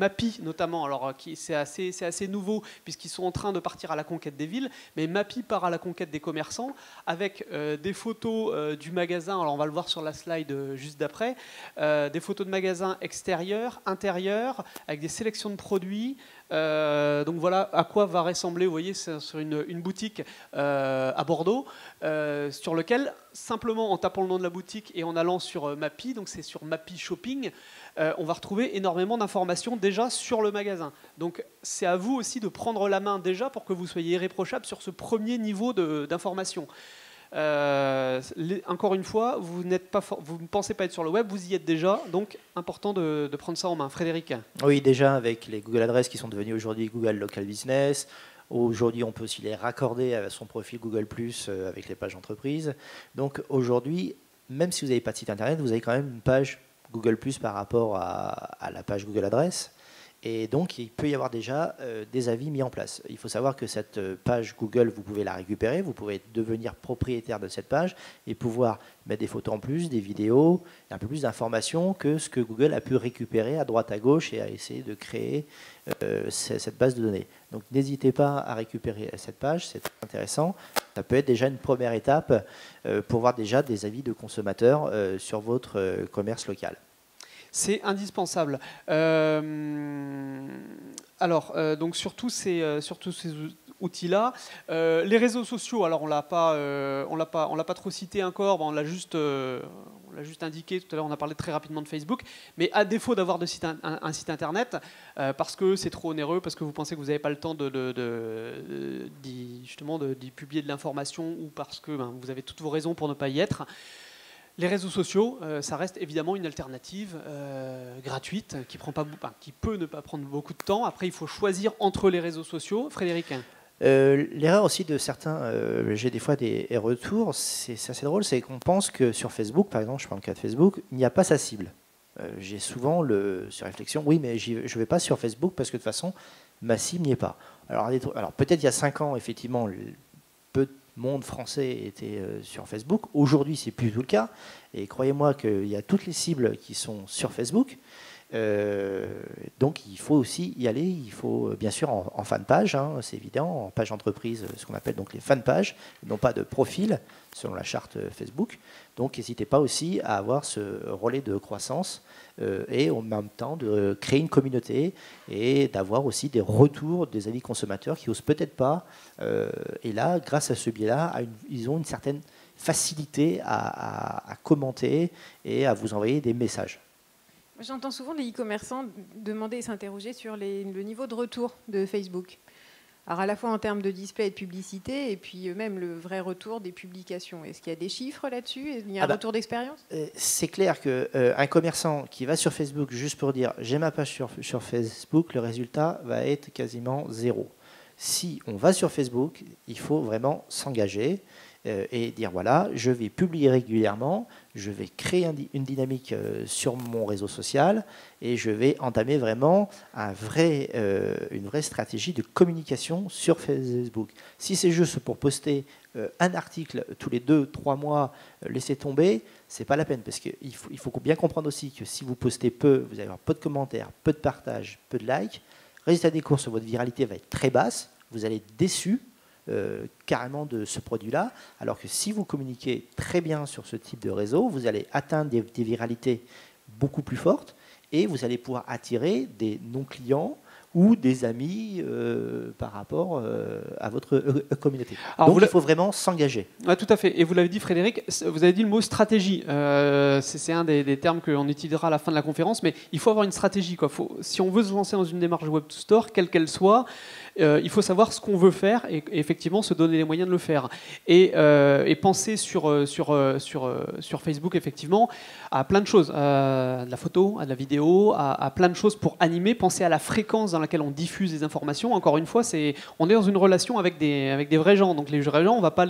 Mappy notamment, alors c'est assez nouveau puisqu'ils sont en train de partir à la conquête des villes, mais Mappy part à la conquête des commerçants avec des photos du magasin, alors on va le voir sur la slide juste d'après, des photos de magasins extérieurs, intérieurs, avec des sélections de produits. Donc voilà à quoi va ressembler, vous voyez, c'est sur une boutique à Bordeaux, sur lequel, simplement en tapant le nom de la boutique et en allant sur Mappy, donc c'est sur Mappy Shopping, on va retrouver énormément d'informations déjà sur le magasin. Donc c'est à vous aussi de prendre la main déjà pour que vous soyez irréprochable sur ce premier niveau d'information. Encore une fois, vous ne pensez pas être sur le web, vous y êtes déjà, donc important de prendre ça en main. Frédéric. Oui, déjà avec les Google Adresses qui sont devenus aujourd'hui Google Local Business. Aujourd'hui, on peut aussi les raccorder à son profil Google+, avec les pages entreprises. Donc aujourd'hui, même si vous n'avez pas de site internet, vous avez quand même une page Google+, par rapport à la page Google Adresses. Et donc, il peut y avoir déjà des avis mis en place. Il faut savoir que cette page Google, vous pouvez la récupérer, vous pouvez devenir propriétaire de cette page et pouvoir mettre des photos en plus, des vidéos, un peu plus d'informations que ce que Google a pu récupérer à droite à gauche et à essayer de créer cette base de données. Donc, n'hésitez pas à récupérer cette page, c'est intéressant. Ça peut être déjà une première étape pour voir déjà des avis de consommateurs sur votre commerce local. C'est indispensable. Donc sur tous ces outils-là, les réseaux sociaux. Alors on l'a pas trop cité encore. On l'a juste indiqué tout à l'heure. On a parlé très rapidement de Facebook. Mais à défaut d'avoir un site internet, parce que c'est trop onéreux, parce que vous pensez que vous n'avez pas le temps d'y publier de l'information, ou parce que vous avez toutes vos raisons pour ne pas y être. Les réseaux sociaux, ça reste évidemment une alternative gratuite qui peut ne pas prendre beaucoup de temps. Après, il faut choisir entre les réseaux sociaux. Frédéric. L'erreur aussi de certains, j'ai des fois des retours, c'est assez drôle, c'est qu'on pense que sur Facebook, par exemple, je prends le cas de Facebook, il n'y a pas sa cible. j'ai souvent cette réflexion, oui, mais je ne vais pas sur Facebook parce que de toute façon, ma cible n'y est pas. Alors peut-être il y a 5 ans, effectivement, peu de monde français était sur Facebook. Aujourd'hui, c'est plus tout le cas. Et croyez-moi qu'il y a toutes les cibles qui sont sur Facebook. Donc il faut aussi y aller, il faut bien sûr en fan page, hein, c'est évident, en page entreprise, ce qu'on appelle donc les fan pages, non pas de profil selon la charte Facebook. Donc n'hésitez pas aussi à avoir ce relais de croissance et en même temps de créer une communauté et d'avoir aussi des retours des avis consommateurs qui osent peut-être pas. Et là, grâce à ce biais-là, ils ont une certaine facilité à commenter et à vous envoyer des messages. J'entends souvent les e-commerçants demander et s'interroger sur le niveau de retour de Facebook. Alors à la fois en termes de display et de publicité, et puis même le vrai retour des publications. Est-ce qu'il y a des chiffres là-dessus? Il y a un retour d'expérience? C'est clair qu'un commerçant qui va sur Facebook juste pour dire j'ai ma page sur Facebook, le résultat va être quasiment 0. Si on va sur Facebook, il faut vraiment s'engager et dire voilà, je vais publier régulièrement, je vais créer une dynamique sur mon réseau social et je vais entamer vraiment une vraie stratégie de communication sur Facebook. Si c'est juste pour poster un article tous les 2-3 mois, laisser tomber, c'est pas la peine parce qu'il faut bien comprendre aussi que si vous postez peu, vous allez avoir peu de commentaires, peu de partages, peu de likes. Résultat des courses, votre viralité va être très basse, vous allez être déçu carrément de ce produit-là, alors que si vous communiquez très bien sur ce type de réseau, vous allez atteindre des viralités beaucoup plus fortes et vous allez pouvoir attirer des non-clients ou des amis par rapport à votre communauté. Alors donc il faut vraiment s'engager. Ouais, tout à fait. Et vous l'avez dit, Frédéric, vous avez dit le mot stratégie. C'est un des termes qu'on utilisera à la fin de la conférence, mais il faut avoir une stratégie, quoi. Si on veut se lancer dans une démarche Web to Store, quelle qu'elle soit, il faut savoir ce qu'on veut faire et effectivement se donner les moyens de le faire. Et penser sur Facebook, effectivement, à plein de choses, à de la photo, à de la vidéo, à plein de choses pour animer, penser à la fréquence dans laquelle on diffuse des informations. Encore une fois, on est dans une relation avec des vrais gens. Donc les vrais gens, on va pas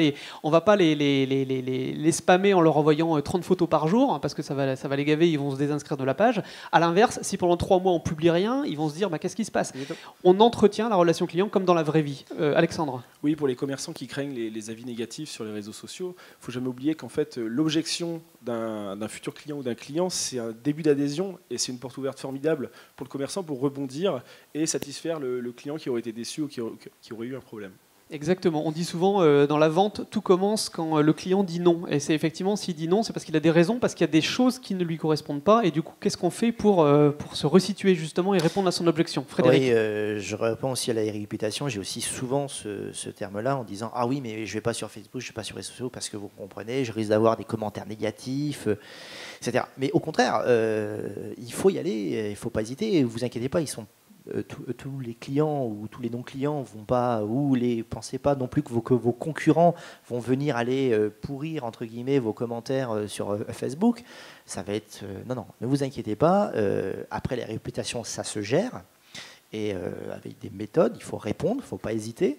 les spammer en leur envoyant 30 photos par jour, hein, parce que ça va les gaver, ils vont se désinscrire de la page. À l'inverse, si pendant 3 mois on publie rien, ils vont se dire qu'est-ce qui se passe? On entretient la relation client comme dans la vraie vie. Alexandre? Oui, pour les commerçants qui craignent les avis négatifs sur les réseaux sociaux, il ne faut jamais oublier qu'en fait, l'objection d'un futur client ou d'un client, c'est un début d'adhésion et c'est une porte ouverte formidable pour le commerçant pour rebondir et satisfaire le client qui aurait été déçu ou qui aurait eu un problème. Exactement. On dit souvent dans la vente, tout commence quand le client dit non. Et c'est effectivement, s'il dit non, c'est parce qu'il a des raisons, parce qu'il y a des choses qui ne lui correspondent pas. Et du coup, qu'est-ce qu'on fait pour se resituer justement et répondre à son objection? Frédéric? Oui, je réponds aussi à la réputation. J'ai aussi souvent ce terme-là en disant ah oui, mais je ne vais pas sur Facebook, je ne vais pas sur les réseaux sociaux parce que vous comprenez, je risque d'avoir des commentaires négatifs, etc. Mais au contraire, il faut y aller, il ne faut pas hésiter. Ne vous inquiétez pas, ils sont tous les clients ou tous les non-clients vont pas, ou pensez pas non plus que vos concurrents vont venir aller pourrir entre guillemets vos commentaires sur Facebook. Ça va être non, ne vous inquiétez pas. Après, les réputations, ça se gère et avec des méthodes, il faut répondre, il ne faut pas hésiter.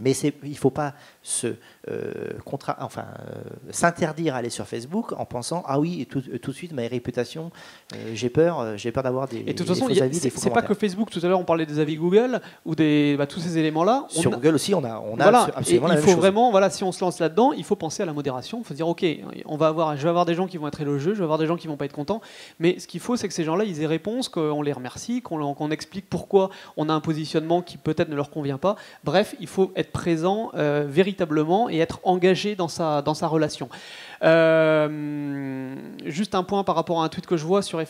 Mais il ne faut pas s'interdire à aller sur Facebook en pensant ah oui, tout de suite ma réputation, j'ai peur d'avoir des. Et de toute façon, faux avis, c'est pas que Facebook. Tout à l'heure, on parlait des avis Google ou tous ces éléments-là. Sur Google aussi, on a voilà, absolument la même chose. Il faut vraiment, si on se lance là-dedans, il faut penser à la modération. Il faut se dire ok, je vais avoir des gens qui vont être élogieux, je vais avoir des gens qui vont pas être contents. Mais ce qu'il faut, c'est que ces gens-là, ils aient réponse, qu'on les remercie, qu'on explique pourquoi on a un positionnement qui peut-être ne leur convient pas. Bref, il faut être présent véritablement et être engagé dans sa relation. Juste un point par rapport à un tweet que je vois sur les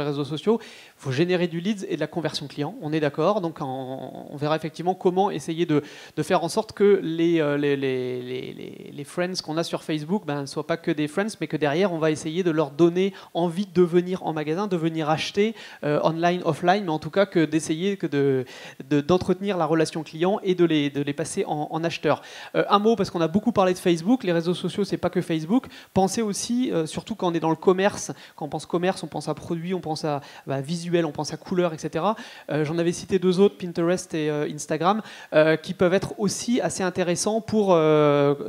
réseaux sociaux. Il faut générer du leads et de la conversion client, on est d'accord. Donc on verra effectivement comment essayer de faire en sorte que les friends qu'on a sur Facebook ne soient pas que des friends, mais que derrière on va essayer de leur donner envie de venir en magasin, de venir acheter online, offline, mais en tout cas que d'essayer d'entretenir la relation client et de les passer en acheteurs. Un mot, parce qu'on a beaucoup parlé de Facebook, les réseaux sociaux, c'est pas que Facebook. Pensez aussi, surtout quand on est dans le commerce, quand on pense commerce, on pense à produits, on pense à visuel, on pense à couleurs, etc. J'en avais cité 2 autres, Pinterest et Instagram, qui peuvent être aussi assez intéressants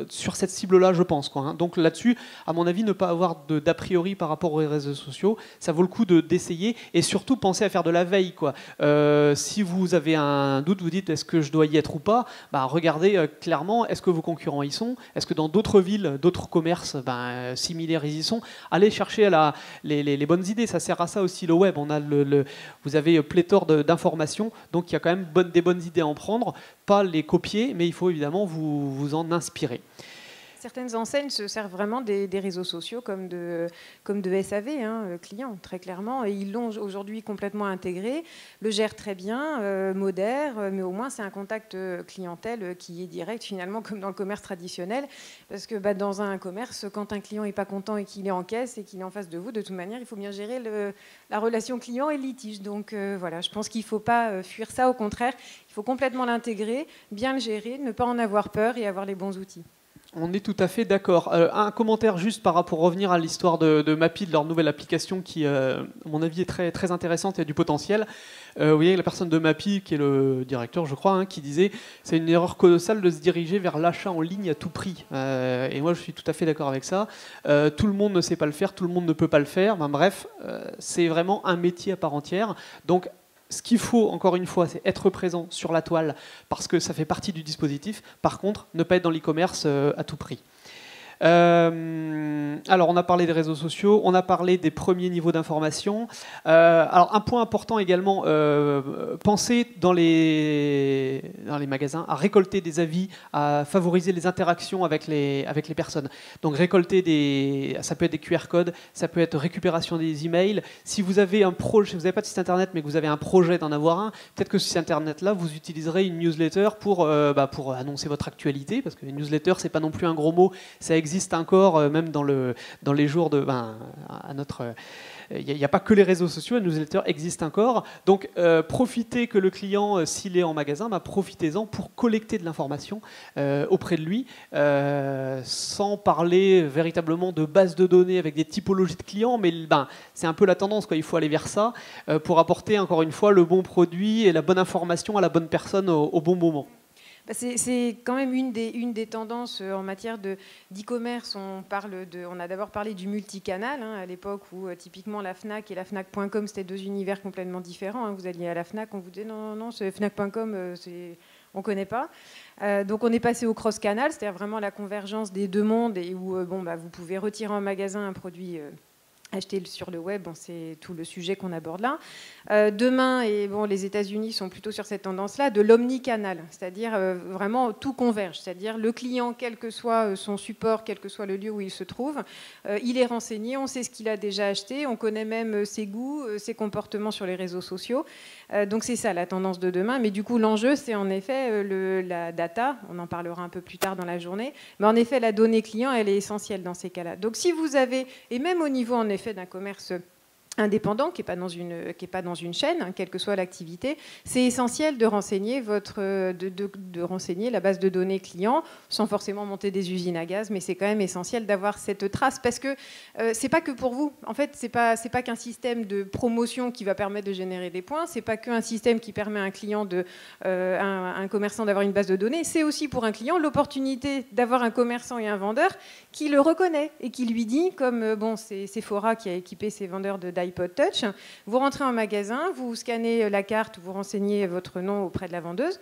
sur cette cible-là, je pense, quoi, hein. Donc là-dessus, à mon avis, ne pas avoir d'a priori par rapport aux réseaux sociaux, ça vaut le coup d'essayer, et surtout penser à faire de la veille, quoi. Si vous avez un doute, vous dites est-ce que je dois y être ou pas, regardez clairement, est-ce que vos concurrents y sont, est-ce que dans d'autres villes, d'autres commerces similaires ils y sont, allez chercher les bonnes idées, ça sert à ça aussi le web, vous avez pléthore d'informations, donc il y a quand même des bonnes idées à en prendre, pas les copier, mais il faut évidemment vous en inspirer. Certaines enseignes se servent vraiment des réseaux sociaux comme de SAV, clients, très clairement. Et ils l'ont aujourd'hui complètement intégré, le gèrent très bien, modère, mais au moins c'est un contact clientèle qui est direct finalement comme dans le commerce traditionnel. Parce que dans un commerce, quand un client n'est pas content et qu'il est en caisse et qu'il est en face de vous, de toute manière, il faut bien gérer la relation client et le litige. Donc voilà, je pense qu'il ne faut pas fuir ça, au contraire, il faut complètement l'intégrer, bien le gérer, ne pas en avoir peur et avoir les bons outils. On est tout à fait d'accord. Un commentaire juste par rapport, revenir à l'histoire de Mappy, de leur nouvelle application qui, à mon avis, est très, très intéressante et a du potentiel. Vous voyez la personne de Mappy, qui est le directeur, je crois, qui disait « c'est une erreur colossale de se diriger vers l'achat en ligne à tout prix ». Et moi, je suis tout à fait d'accord avec ça. Tout le monde ne sait pas le faire, tout le monde ne peut pas le faire. Bref, c'est vraiment un métier à part entière. Donc, ce qu'il faut, encore une fois, c'est être présent sur la toile parce que ça fait partie du dispositif. Par contre, ne pas être dans l'e-commerce à tout prix. Alors, on a parlé des réseaux sociaux, on a parlé des premiers niveaux d'information. Alors, un point important également, pensez dans les magasins à récolter des avis, à favoriser les interactions avec les personnes. Donc, récolter ça peut être des QR codes, ça peut être récupération des emails. Si vous avez un projet, si vous n'avez pas de site internet, mais que vous avez un projet d'en avoir un, peut-être que ce site internet-là, vous utiliserez une newsletter pour annoncer votre actualité, parce que une newsletter, c'est pas non plus un gros mot, ça existe encore, même dans les jours de... Il n'y a pas que les réseaux sociaux, les newsletters existent encore. Donc, profitez que le client, s'il est en magasin, profitez-en pour collecter de l'information auprès de lui, sans parler véritablement de base de données avec des typologies de clients, mais c'est un peu la tendance, quoi. Il faut aller vers ça pour apporter, encore une fois, le bon produit et la bonne information à la bonne personne au bon moment. C'est quand même une des tendances en matière d'e-commerce. On a d'abord parlé du multicanal, à l'époque où typiquement la Fnac et la Fnac.com, c'était 2 univers complètement différents. Vous alliez à la Fnac, on vous disait non, c'est Fnac.com, on ne connaît pas. Donc on est passé au cross-canal, c'est-à-dire vraiment la convergence des deux mondes et où vous pouvez retirer en magasin un produit acheter sur le web, c'est tout le sujet qu'on aborde là. Demain, les États-Unis sont plutôt sur cette tendance-là, de l'omnicanal, c'est-à-dire vraiment tout converge, c'est-à-dire le client, quel que soit son support, quel que soit le lieu où il se trouve, il est renseigné, on sait ce qu'il a déjà acheté, on connaît même ses goûts, ses comportements sur les réseaux sociaux. Donc c'est ça la tendance de demain, mais du coup l'enjeu c'est en effet la data, on en parlera un peu plus tard dans la journée, mais en effet la donnée client elle est essentielle dans ces cas-là. Donc si vous avez, et même au niveau en effet d'un commerce indépendant, qui n'est pas dans une chaîne, quelle que soit l'activité, c'est essentiel de renseigner, de renseigner la base de données client, sans forcément monter des usines à gaz, mais c'est quand même essentiel d'avoir cette trace, parce que c'est pas que pour vous. En fait, c'est pas qu'un système de promotion qui va permettre de générer des points, c'est pas qu'un système qui permet à un client, un commerçant d'avoir une base de données, c'est aussi pour un client l'opportunité d'avoir un commerçant et un vendeur qui le reconnaît et qui lui dit, comme c'est Sephora qui a équipé ses vendeurs d'iPod Touch, vous rentrez en magasin, vous scannez la carte, vous renseignez votre nom auprès de la vendeuse,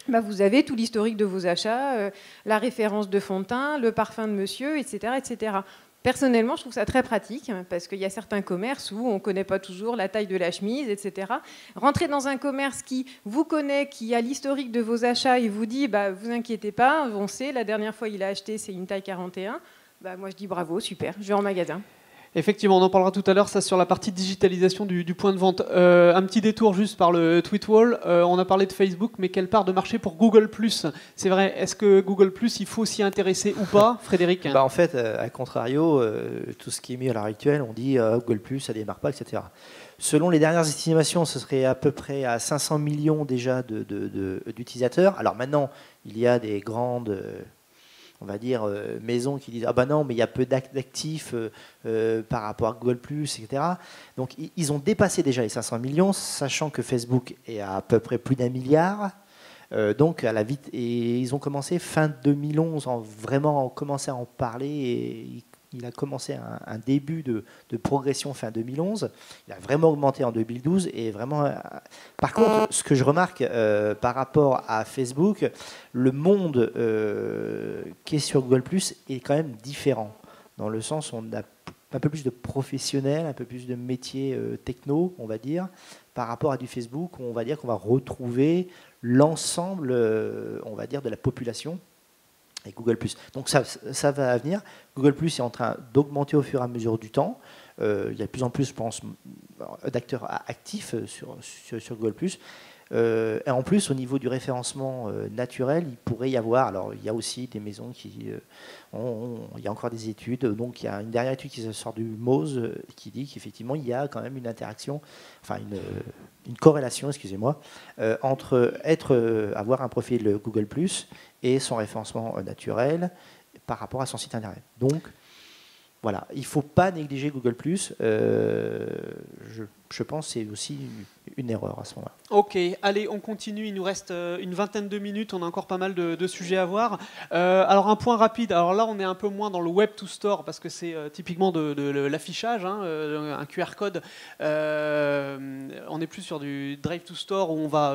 vous avez tout l'historique de vos achats, la référence de fond de teint, le parfum de monsieur, etc., etc. Personnellement, je trouve ça très pratique parce qu'il y a certains commerces où on ne connaît pas toujours la taille de la chemise, etc. Rentrer dans un commerce qui vous connaît, qui a l'historique de vos achats et vous dit vous inquiétez pas, on sait, la dernière fois il a acheté, c'est une taille 41. Moi je dis bravo, super, je vais en magasin. Effectivement, on en parlera tout à l'heure, ça sur la partie digitalisation du point de vente. Un petit détour juste par le tweet wall. On a parlé de Facebook, mais quelle part de marché pour Google+? C'est vrai, est-ce que Google+, il faut s'y intéresser ou pas, Frédéric? En fait, à contrario, tout ce qui est mis à l'heure actuelle, on dit Google+, ça démarre pas, etc. Selon les dernières estimations, ce serait à peu près à 500 millions déjà d'utilisateurs. Alors maintenant, il y a des grandes... on va dire, maisons qui disent « Ah ben non, mais il y a peu d'actifs par rapport à Google+, etc. » Donc, ils ont dépassé déjà les 500 millions, sachant que Facebook est à peu près plus d'1 milliard. Donc, à la vite, et ils ont commencé fin 2011, vraiment commencé à en parler, et il a commencé un début de progression fin 2011. Il a vraiment augmenté en 2012. Et vraiment, par contre, ce que je remarque par rapport à Facebook, le monde qui est sur Google+, est quand même différent. Dans le sens où on a un peu plus de professionnels, un peu plus de métiers techno, on va dire, par rapport à du Facebook, où on va dire qu'on va retrouver l'ensemble, on va dire, de la population. Et Google+. Donc ça va venir. Google+ est en train d'augmenter au fur et à mesure du temps. Il y a de plus en plus, je pense, d'acteurs actifs sur Google+. Et en plus, au niveau du référencement naturel, il pourrait y avoir... Alors, il y a aussi des maisons qui... il y a encore des études. Donc, il y a une dernière étude qui sort du MOSE qui dit qu'effectivement, il y a quand même une interaction, enfin une corrélation, excusez-moi, entre avoir un profil Google+, et son référencement naturel par rapport à son site internet. Donc, voilà, il ne faut pas négliger Google+. Je pense que c'est aussi une erreur à ce moment-là. Ok, allez, on continue. Il nous reste une vingtaine de minutes. On a encore pas mal de sujets à voir. Alors, un point rapide. Alors là, on est un peu moins dans le Web to Store parce que c'est typiquement de l'affichage, hein, un QR code. On est plus sur du Drive to Store où on va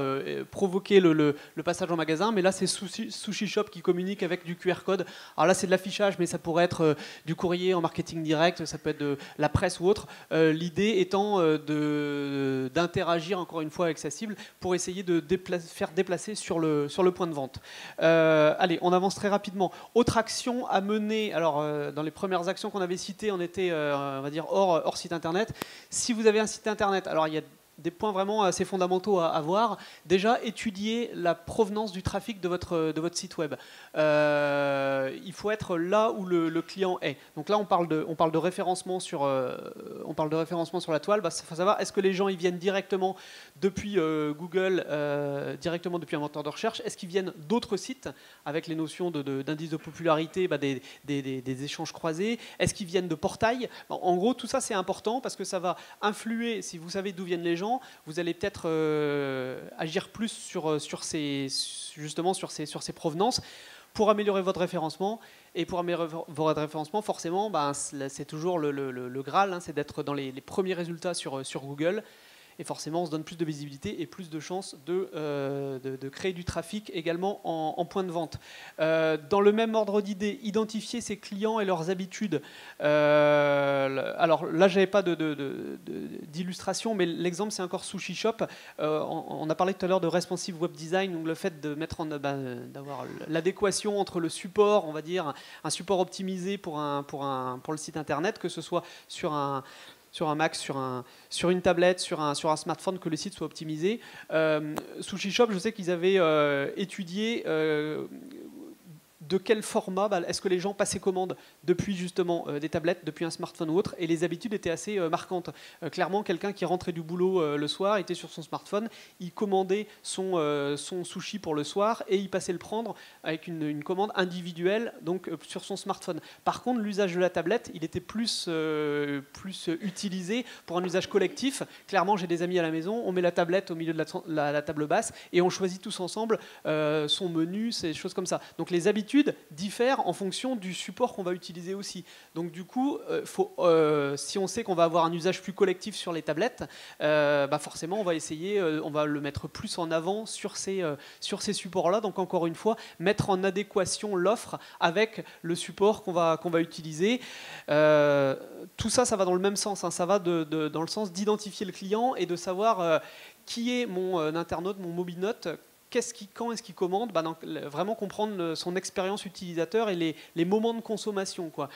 provoquer le passage en magasin. Mais là, c'est Sushi Shop qui communique avec du QR code. Alors là, c'est de l'affichage, mais ça pourrait être du courrier en marketing direct. Ça peut être de la presse ou autre. L'idée étant d'interagir encore une fois avec sa cible pour essayer de faire déplacer sur le point de vente. Allez, on avance très rapidement. Autre action à mener, alors dans les premières actions qu'on avait citées, on était, on va dire, hors site internet. Si vous avez un site internet, alors il y a des points vraiment assez fondamentaux à voir. Déjà, étudier la provenance du trafic de votre site web. Il faut être là où le client est. Donc là, on parle de référencement sur la toile. Il faut savoir, est-ce que les gens ils viennent directement depuis Google, directement depuis un moteur de recherche? Est-ce qu'ils viennent d'autres sites avec les notions d'indice de popularité, des échanges croisés? Est-ce qu'ils viennent de portails? En gros, tout ça, c'est important parce que ça va influer, si vous savez d'où viennent les gens, vous allez peut-être agir plus sur ces provenances pour améliorer votre référencement. Et pour améliorer votre référencement, forcément, c'est toujours le Graal, hein, c'est d'être dans les premiers résultats sur Google. Et forcément, on se donne plus de visibilité et plus de chances de créer du trafic également en point de vente. Dans le même ordre d'idée, identifier ses clients et leurs habitudes. Alors là, je n'avais pas d'illustration, mais l'exemple, c'est encore Sushi Shop. On a parlé tout à l'heure de responsive web design, donc le fait de mettre d'avoir l'adéquation entre le support, on va dire, un support optimisé pour le site internet, que ce soit sur un Mac, sur une tablette, sur un smartphone, que le site soit optimisé. Sushi Shop, je sais qu'ils avaient étudié de quel format est-ce que les gens passaient commande depuis justement des tablettes, depuis un smartphone ou autre, et les habitudes étaient assez marquantes. Clairement, quelqu'un qui rentrait du boulot le soir était sur son smartphone, il commandait son sushi pour le soir et il passait le prendre avec une commande individuelle donc sur son smartphone. Par contre, l'usage de la tablette, il était plus utilisé pour un usage collectif. Clairement, j'ai des amis à la maison, on met la tablette au milieu de la table basse et on choisit tous ensemble son menu, ces choses comme ça. Donc les habitudes diffèrent en fonction du support qu'on va utiliser aussi. Donc du coup, si on sait qu'on va avoir un usage plus collectif sur les tablettes, forcément on va essayer, on va le mettre plus en avant sur ces supports-là. Donc encore une fois, mettre en adéquation l'offre avec le support qu'on va utiliser. Tout ça, ça va dans le même sens, hein. Ça va dans le sens d'identifier le client et de savoir qui est mon internaute, mon mobinote. Quand est-ce qu'il commande, donc, vraiment comprendre son expérience utilisateur et les moments de consommation, quoi.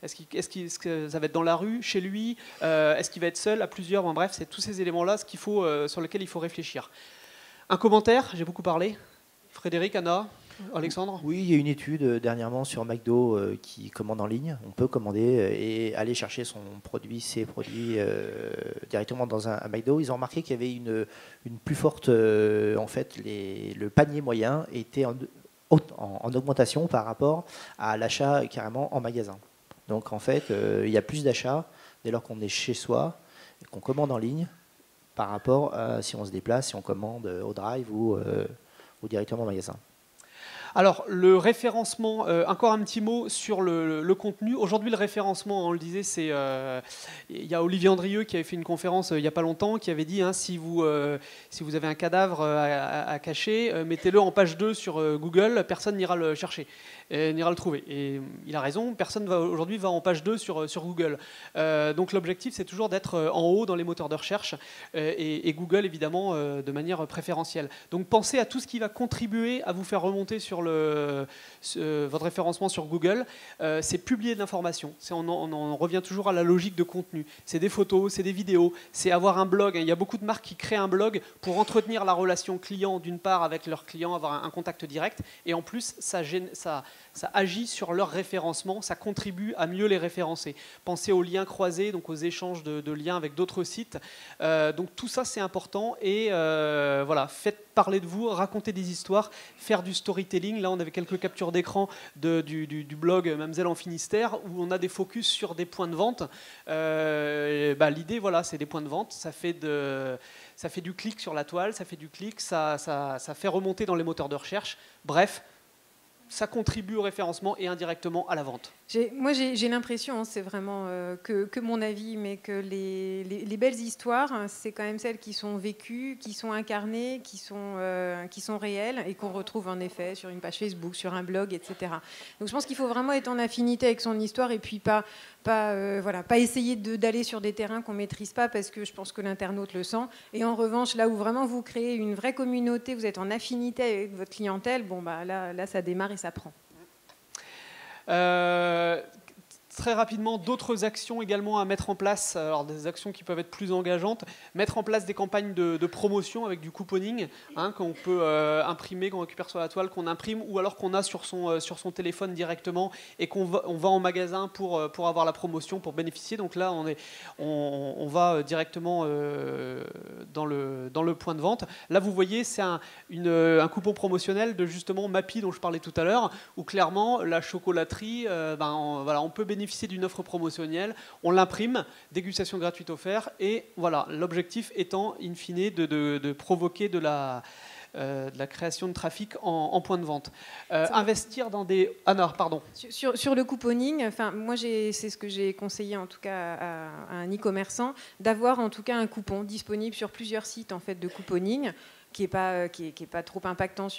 Est-ce que ça va être dans la rue, chez lui? Est-ce qu'il va être seul, à plusieurs? Bon, bref, c'est tous ces éléments-là sur lesquels il faut réfléchir. Un commentaire? J'ai beaucoup parlé. Frédéric, Anna, Alexandre? Oui, il y a une étude dernièrement sur McDo qui commande en ligne. On peut commander et aller chercher ses produits directement dans un McDo. Ils ont remarqué qu'il y avait une plus forte... en fait, le panier moyen était en augmentation par rapport à l'achat carrément en magasin. Donc en fait, il y a plus d'achats dès lors qu'on est chez soi et qu'on commande en ligne par rapport à si on se déplace, si on commande au drive ou directement au magasin. Alors, le référencement, encore un petit mot sur le contenu. Aujourd'hui, le référencement, on le disait, il y a Olivier Andrieux qui avait fait une conférence il n'y a pas longtemps, qui avait dit, si vous avez un cadavre à cacher, mettez-le en page 2 sur Google, personne n'ira le chercher, n'ira le trouver. Et il a raison, personne aujourd'hui va en page 2 sur Google. Donc l'objectif, c'est toujours d'être en haut dans les moteurs de recherche, et Google, évidemment, de manière préférentielle. Donc pensez à tout ce qui va contribuer à vous faire remonter sur votre référencement sur Google. C'est publier de l'information. On en revient toujours à la logique de contenu. C'est des photos, c'est des vidéos, c'est avoir un blog. Il y a beaucoup de marques qui créent un blog pour entretenir la relation client d'une part avec leurs clients, avoir un contact direct, et en plus ça agit sur leur référencement, ça contribue à mieux les référencer. Pensez aux liens croisés, donc aux échanges de liens avec d'autres sites. Donc tout ça c'est important, et voilà, faites parler de vous, racontez des histoires, faire du storytelling. Là on avait quelques captures d'écran du blog Mamzelle en Finistère où on a des focus sur des points de vente. L'idée voilà, c'est des points de vente, ça fait du clic sur la toile, ça fait du clic, ça fait remonter dans les moteurs de recherche. Bref, ça contribue au référencement et indirectement à la vente. Moi, j'ai l'impression, c'est vraiment que mon avis, mais que les belles histoires, c'est quand même celles qui sont vécues, qui sont incarnées, qui sont réelles et qu'on retrouve en effet sur une page Facebook, sur un blog, etc. Donc je pense qu'il faut vraiment être en affinité avec son histoire et puis pas essayer d'aller sur des terrains qu'on ne maîtrise pas, parce que je pense que l'internaute le sent. Et en revanche, là où vraiment vous créez une vraie communauté, vous êtes en affinité avec votre clientèle, là ça démarre et ça prend. Très rapidement, d'autres actions également à mettre en place, alors des actions qui peuvent être plus engageantes, mettre en place des campagnes de promotion avec du couponing, qu'on peut imprimer, qu'on récupère sur la toile, qu'on imprime, ou alors qu'on a sur son téléphone directement et on va en magasin pour avoir la promotion, pour bénéficier. Donc là, on va directement dans le point de vente. Là, vous voyez, c'est un coupon promotionnel de justement Mappy dont je parlais tout à l'heure, où clairement, la chocolaterie, on peut bénéficier d'une offre promotionnelle, on l'imprime, dégustation gratuite offerte, et voilà, l'objectif étant, in fine, de provoquer de la création de trafic en point de vente. Investir dans des... Ah non, pardon. Sur le couponing, moi c'est ce que j'ai conseillé en tout cas à un e-commerçant, d'avoir en tout cas un coupon disponible sur plusieurs sites en fait de couponing, qui est pas trop impactant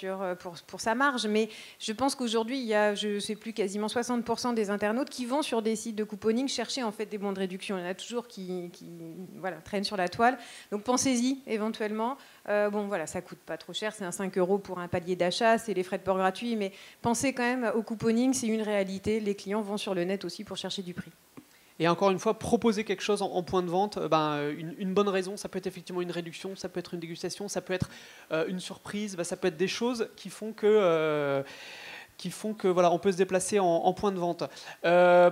pour sa marge, mais je pense qu'aujourd'hui il y a, je sais plus, quasiment 60% des internautes qui vont sur des sites de couponing chercher en fait des bons de réduction. Il y en a toujours qui traînent sur la toile, donc pensez-y éventuellement. Ça coûte pas trop cher, c'est un 5 € pour un palier d'achat, c'est les frais de port gratuits, mais pensez quand même au couponing, c'est une réalité. Les clients vont sur le net aussi pour chercher du prix. Et encore une fois, proposer quelque chose en point de vente, une bonne raison, ça peut être effectivement une réduction, ça peut être une dégustation, ça peut être une surprise, ça peut être des choses qui font que voilà, on peut se déplacer en point de vente.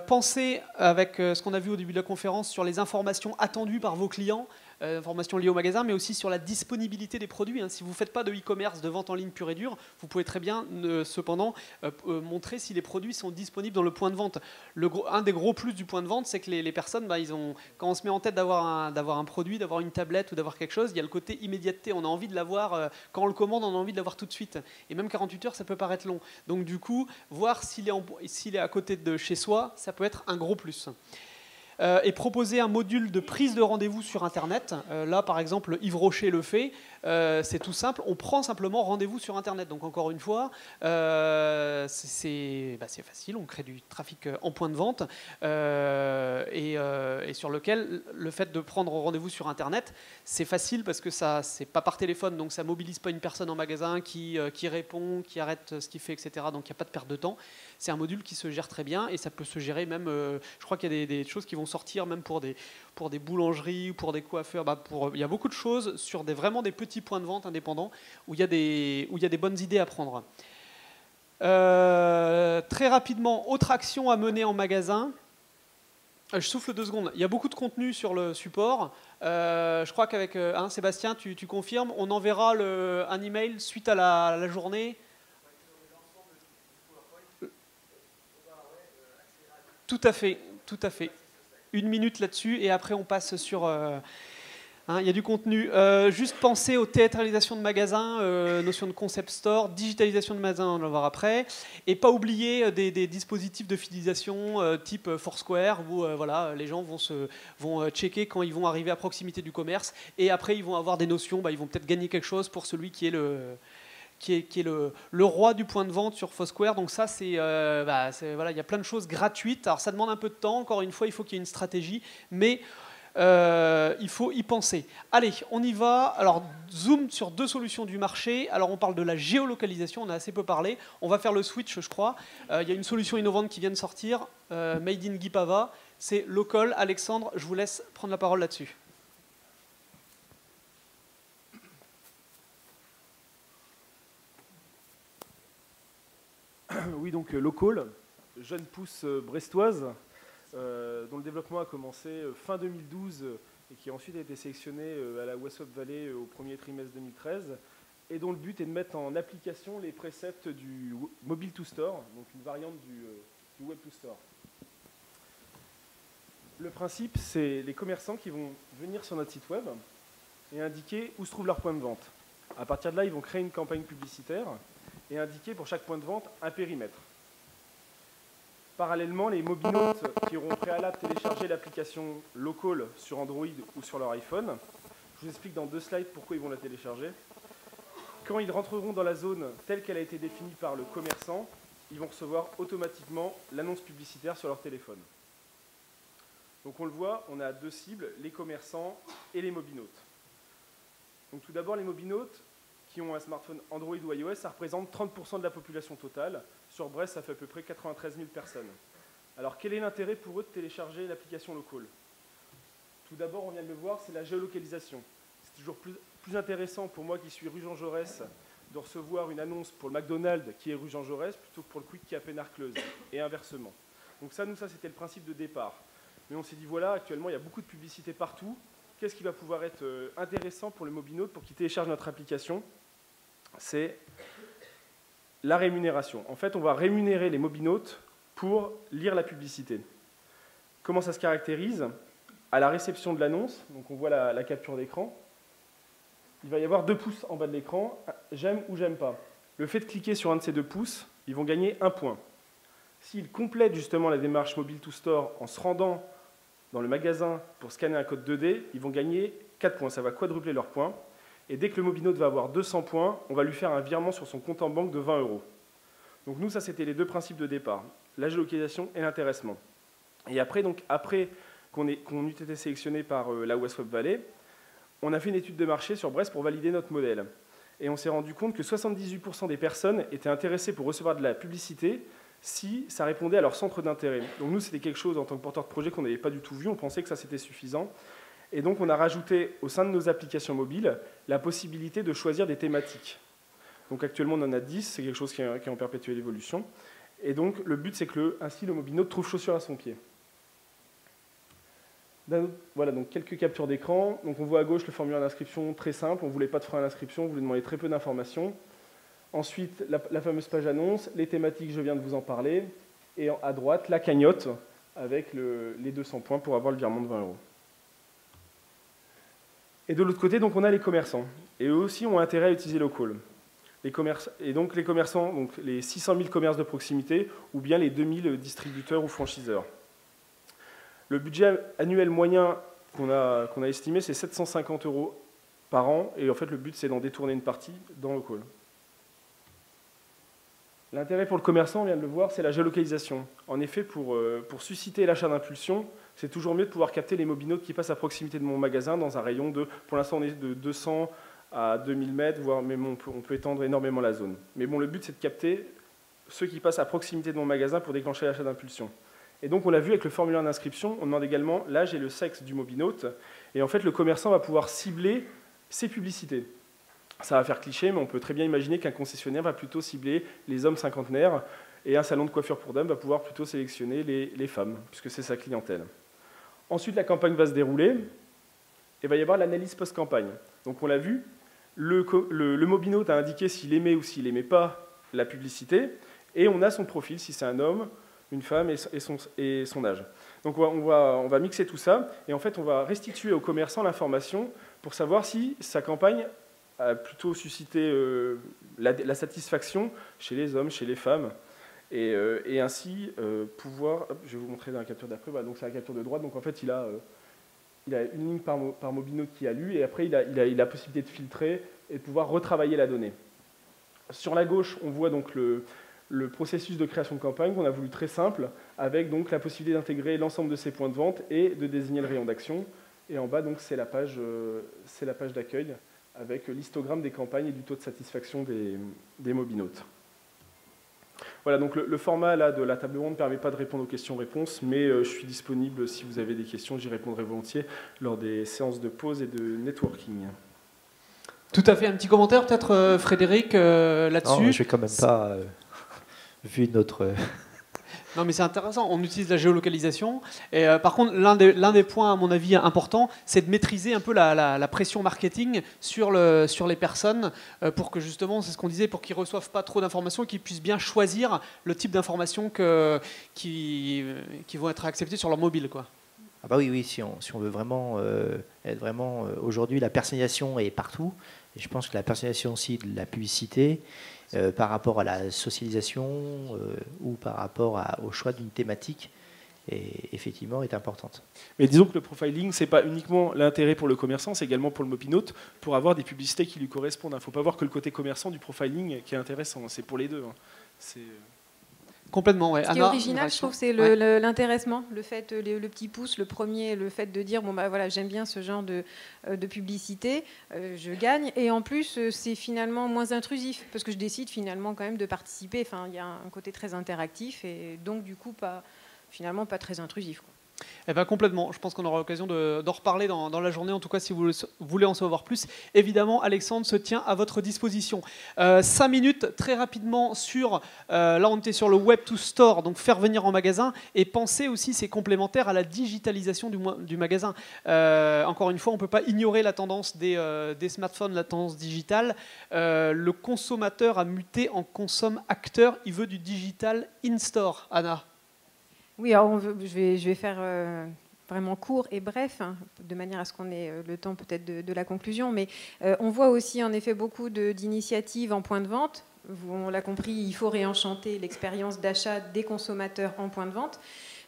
Pensez, avec ce qu'on a vu au début de la conférence, sur les informations attendues par vos clients, informations liées au magasin, mais aussi sur la disponibilité des produits. Si vous ne faites pas de e-commerce, de vente en ligne pure et dure, vous pouvez très bien, cependant, montrer si les produits sont disponibles dans le point de vente. Un des gros plus du point de vente, c'est que les personnes, quand on se met en tête d'avoir un produit, d'avoir une tablette ou d'avoir quelque chose, il y a le côté immédiateté. On a envie de l'avoir, quand on le commande, on a envie de l'avoir tout de suite. Et même 48 heures, ça peut paraître long. Donc du coup, voir s'il est à côté de chez soi, ça peut être un gros plus. et proposer un module de prise de rendez-vous sur Internet. Là, par exemple, Yves Rocher le fait. C'est tout simple. On prend simplement rendez-vous sur Internet. Donc, encore une fois, c'est facile. On crée du trafic en point de vente et sur lequel le fait de prendre rendez-vous sur Internet, c'est facile parce que ça, c'est pas par téléphone, donc ça mobilise pas une personne en magasin qui répond, qui arrête ce qu'il fait, etc. Donc, il n'y a pas de perte de temps. C'est un module qui se gère très bien et ça peut se gérer même. Je crois qu'il y a des choses qui vont sortir même pour des boulangeries ou pour des coiffeurs. Il y a beaucoup de choses sur vraiment des petits points de vente indépendants où il y a des bonnes idées à prendre. Très rapidement, autre action à mener en magasin. Je souffle 2 secondes. Il y a beaucoup de contenu sur le support. Je crois qu'avec Sébastien, tu confirmes, on enverra un email suite à la journée. Tout à fait, tout à fait. 1 minute là-dessus et après on passe sur... il y a du contenu. Juste penser aux théâtralisations de magasins, notion de concept store, digitalisation de magasins, on va voir après. Et pas oublier des dispositifs de fidélisation type Foursquare où voilà, les gens vont checker quand ils vont arriver à proximité du commerce et après ils vont avoir des notions, ils vont peut-être gagner quelque chose pour celui qui est le roi du point de vente sur Foursquare. Donc ça, voilà, il y a plein de choses gratuites. Alors ça demande un peu de temps, encore une fois, il faut qu'il y ait une stratégie, mais il faut y penser. Allez, on y va. Alors, zoom sur 2 solutions du marché. Alors, on parle de la géolocalisation, on a assez peu parlé. On va faire le switch, je crois. Il y a une solution innovante qui vient de sortir, Made in Gipava. C'est Local. Alexandre, je vous laisse prendre la parole là-dessus. Oui, donc Local, jeune pousse brestoise, dont le développement a commencé fin 2012 et qui ensuite a été sélectionné à la West Valley au premier trimestre 2013, et dont le but est de mettre en application les préceptes du Mobile to Store, donc une variante du Web to Store. Le principe, c'est les commerçants qui vont venir sur notre site web et indiquer où se trouve leur point de vente. À partir de là, ils vont créer une campagne publicitaire et indiquer pour chaque point de vente un périmètre. Parallèlement, les mobinautes qui auront préalable téléchargé l'application Local sur Android ou sur leur iPhone, je vous explique dans 2 slides pourquoi ils vont la télécharger. Quand ils rentreront dans la zone telle qu'elle a été définie par le commerçant, ils vont recevoir automatiquement l'annonce publicitaire sur leur téléphone. Donc on le voit, on a 2 cibles, les commerçants et les mobinautes. Donc tout d'abord, les mobinautes qui ont un smartphone Android ou iOS, ça représente 30% de la population totale. Sur Brest, ça fait à peu près 93 000 personnes. Alors quel est l'intérêt pour eux de télécharger l'application Local? Tout d'abord, on vient de le voir, c'est la géolocalisation. C'est toujours plus intéressant pour moi qui suis rue Jean Jaurès de recevoir une annonce pour le McDonald's qui est rue Jean Jaurès plutôt que pour le Quick qui est à Pénarcleuse, et inversement. Donc ça, c'était le principe de départ. Mais on s'est dit, voilà, actuellement, il y a beaucoup de publicité partout. Qu'est-ce qui va pouvoir être intéressant pour le mobinaute pour qu'il télécharge notre application? C'est la rémunération. En fait, on va rémunérer les mobinautes pour lire la publicité. Comment ça se caractérise? À la réception de l'annonce, donc on voit la capture d'écran, il va y avoir 2 pouces en bas de l'écran, j'aime ou j'aime pas. Le fait de cliquer sur un de ces 2 pouces, ils vont gagner 1 point. S'ils complètent justement la démarche Mobile to Store en se rendant dans le magasin pour scanner un code 2D, ils vont gagner 4 points, ça va quadrupler leurs points. Et dès que le mobinaute va avoir 200 points, on va lui faire un virement sur son compte en banque de 20 €. Donc nous, ça c'était les 2 principes de départ, la géolocalisation et l'intéressement. Et après qu'on ait été sélectionné par la West Web Valley, on a fait une étude de marché sur Brest pour valider notre modèle. Et on s'est rendu compte que 78% des personnes étaient intéressées pour recevoir de la publicité si ça répondait à leur centre d'intérêt. Donc nous, c'était quelque chose en tant que porteur de projet qu'on n'avait pas du tout vu, on pensait que ça c'était suffisant. Et donc on a rajouté au sein de nos applications mobiles la possibilité de choisir des thématiques. Donc actuellement on en a 10, c'est quelque chose qui est en perpétuelle évolution. Et donc le but c'est que ainsi le mobinaute trouve chaussure à son pied. Voilà, donc quelques captures d'écran. Donc on voit à gauche le formulaire d'inscription très simple, on ne voulait pas de frein à l'inscription, on voulait demander très peu d'informations. Ensuite, la fameuse page annonce, les thématiques, je viens de vous en parler. Et à droite, la cagnotte avec les 200 points pour avoir le virement de 20 €. Et de l'autre côté, donc, on a les commerçants. Et eux aussi ont intérêt à utiliser Local. Et donc les commerçants, donc les 600 000 commerces de proximité ou bien les 2000 distributeurs ou franchiseurs. Le budget annuel moyen qu'on a estimé, c'est 750 € par an, et en fait le but c'est d'en détourner une partie dans le call. L'intérêt pour le commerçant, on vient de le voir, c'est la géolocalisation. En effet, pour susciter l'achat d'impulsion, c'est toujours mieux de pouvoir capter les mobinautes qui passent à proximité de mon magasin dans un rayon de, pour l'instant on est de 200 à 2000 mètres, voire même on peut étendre énormément la zone. Mais bon, le but c'est de capter ceux qui passent à proximité de mon magasin pour déclencher l'achat d'impulsion. Et donc on l'a vu avec le formulaire d'inscription, on demande également l'âge et le sexe du mobinaute, et en fait le commerçant va pouvoir cibler ses publicités. Ça va faire cliché, mais on peut très bien imaginer qu'un concessionnaire va plutôt cibler les hommes cinquantenaires, et un salon de coiffure pour dames va pouvoir plutôt sélectionner les femmes, puisque c'est sa clientèle. Ensuite, la campagne va se dérouler, et il va y avoir l'analyse post-campagne. Donc on l'a vu, le mobinaute a indiqué s'il aimait ou s'il n'aimait pas la publicité, et on a son profil, si c'est un homme, une femme et son âge. Donc on va mixer tout ça, et en fait on va restituer au commerçant l'information pour savoir si sa campagne a plutôt suscité la satisfaction chez les hommes, chez les femmes, et ainsi pouvoir... je vais vous montrer dans la capture d'après, donc c'est la capture de droite, donc en fait il a une ligne par mobinaute qui a lu, et après il a la possibilité de filtrer et de pouvoir retravailler la donnée. Sur la gauche, on voit donc le processus de création de campagne qu'on a voulu très simple, avec donc la possibilité d'intégrer l'ensemble de ces points de vente et de désigner le rayon d'action. Et en bas, donc, c'est la page d'accueil avec l'histogramme des campagnes et du taux de satisfaction des mobinautes. Voilà, donc le format là, de la table ronde ne permet pas de répondre aux questions-réponses, mais je suis disponible si vous avez des questions, j'y répondrai volontiers lors des séances de pause et de networking. Tout à fait. Un petit commentaire peut-être, Frédéric, là-dessus. Non, je vais quand même pas, vu notre... Non, mais c'est intéressant. On utilise la géolocalisation. Et par contre, l'un des points, à mon avis, importants, c'est de maîtriser un peu la pression marketing sur les personnes pour que, justement, c'est ce qu'on disait, pour qu'ils ne reçoivent pas trop d'informations et qu'ils puissent bien choisir le type d'informations qui vont être acceptées sur leur mobile, quoi. Ah bah oui, si on veut vraiment être vraiment... aujourd'hui, la personnalisation est partout. Et je pense que la personnalisation aussi de la publicité, par rapport à la socialisation ou par rapport au choix d'une thématique, effectivement, est importante. Mais disons que le profiling, ce n'est pas uniquement l'intérêt pour le commerçant, c'est également pour le mobinaute, pour avoir des publicités qui lui correspondent. Il ne faut pas voir que le côté commerçant du profiling qui est intéressant, c'est pour les deux. Complètement, ouais. Ce qui est original, je trouve, c'est l'intéressement, le fait, le petit pouce, le premier, le fait de dire bon bah voilà, j'aime bien ce genre de publicité, je gagne, et en plus c'est finalement moins intrusif parce que je décide finalement quand même de participer. Enfin, il y a un côté très interactif et donc du coup finalement pas très intrusif, quoi. Eh ben, complètement. Je pense qu'on aura l'occasion d'en reparler dans la journée. En tout cas, si vous voulez en savoir plus, évidemment, Alexandre se tient à votre disposition. 5 minutes, très rapidement, sur... là, on était sur le Web to Store, donc faire venir en magasin. Et penser aussi, c'est complémentaire à la digitalisation du magasin. Encore une fois, on ne peut pas ignorer la tendance des smartphones, la tendance digitale. Le consommateur a muté en consomme-acteur. Il veut du digital in-store. Anna? Oui, alors je vais faire vraiment court et bref, hein, de manière à ce qu'on ait le temps peut-être de la conclusion, mais on voit aussi en effet beaucoup d'initiatives en point de vente. On l'a compris, il faut réenchanter l'expérience d'achat des consommateurs en point de vente.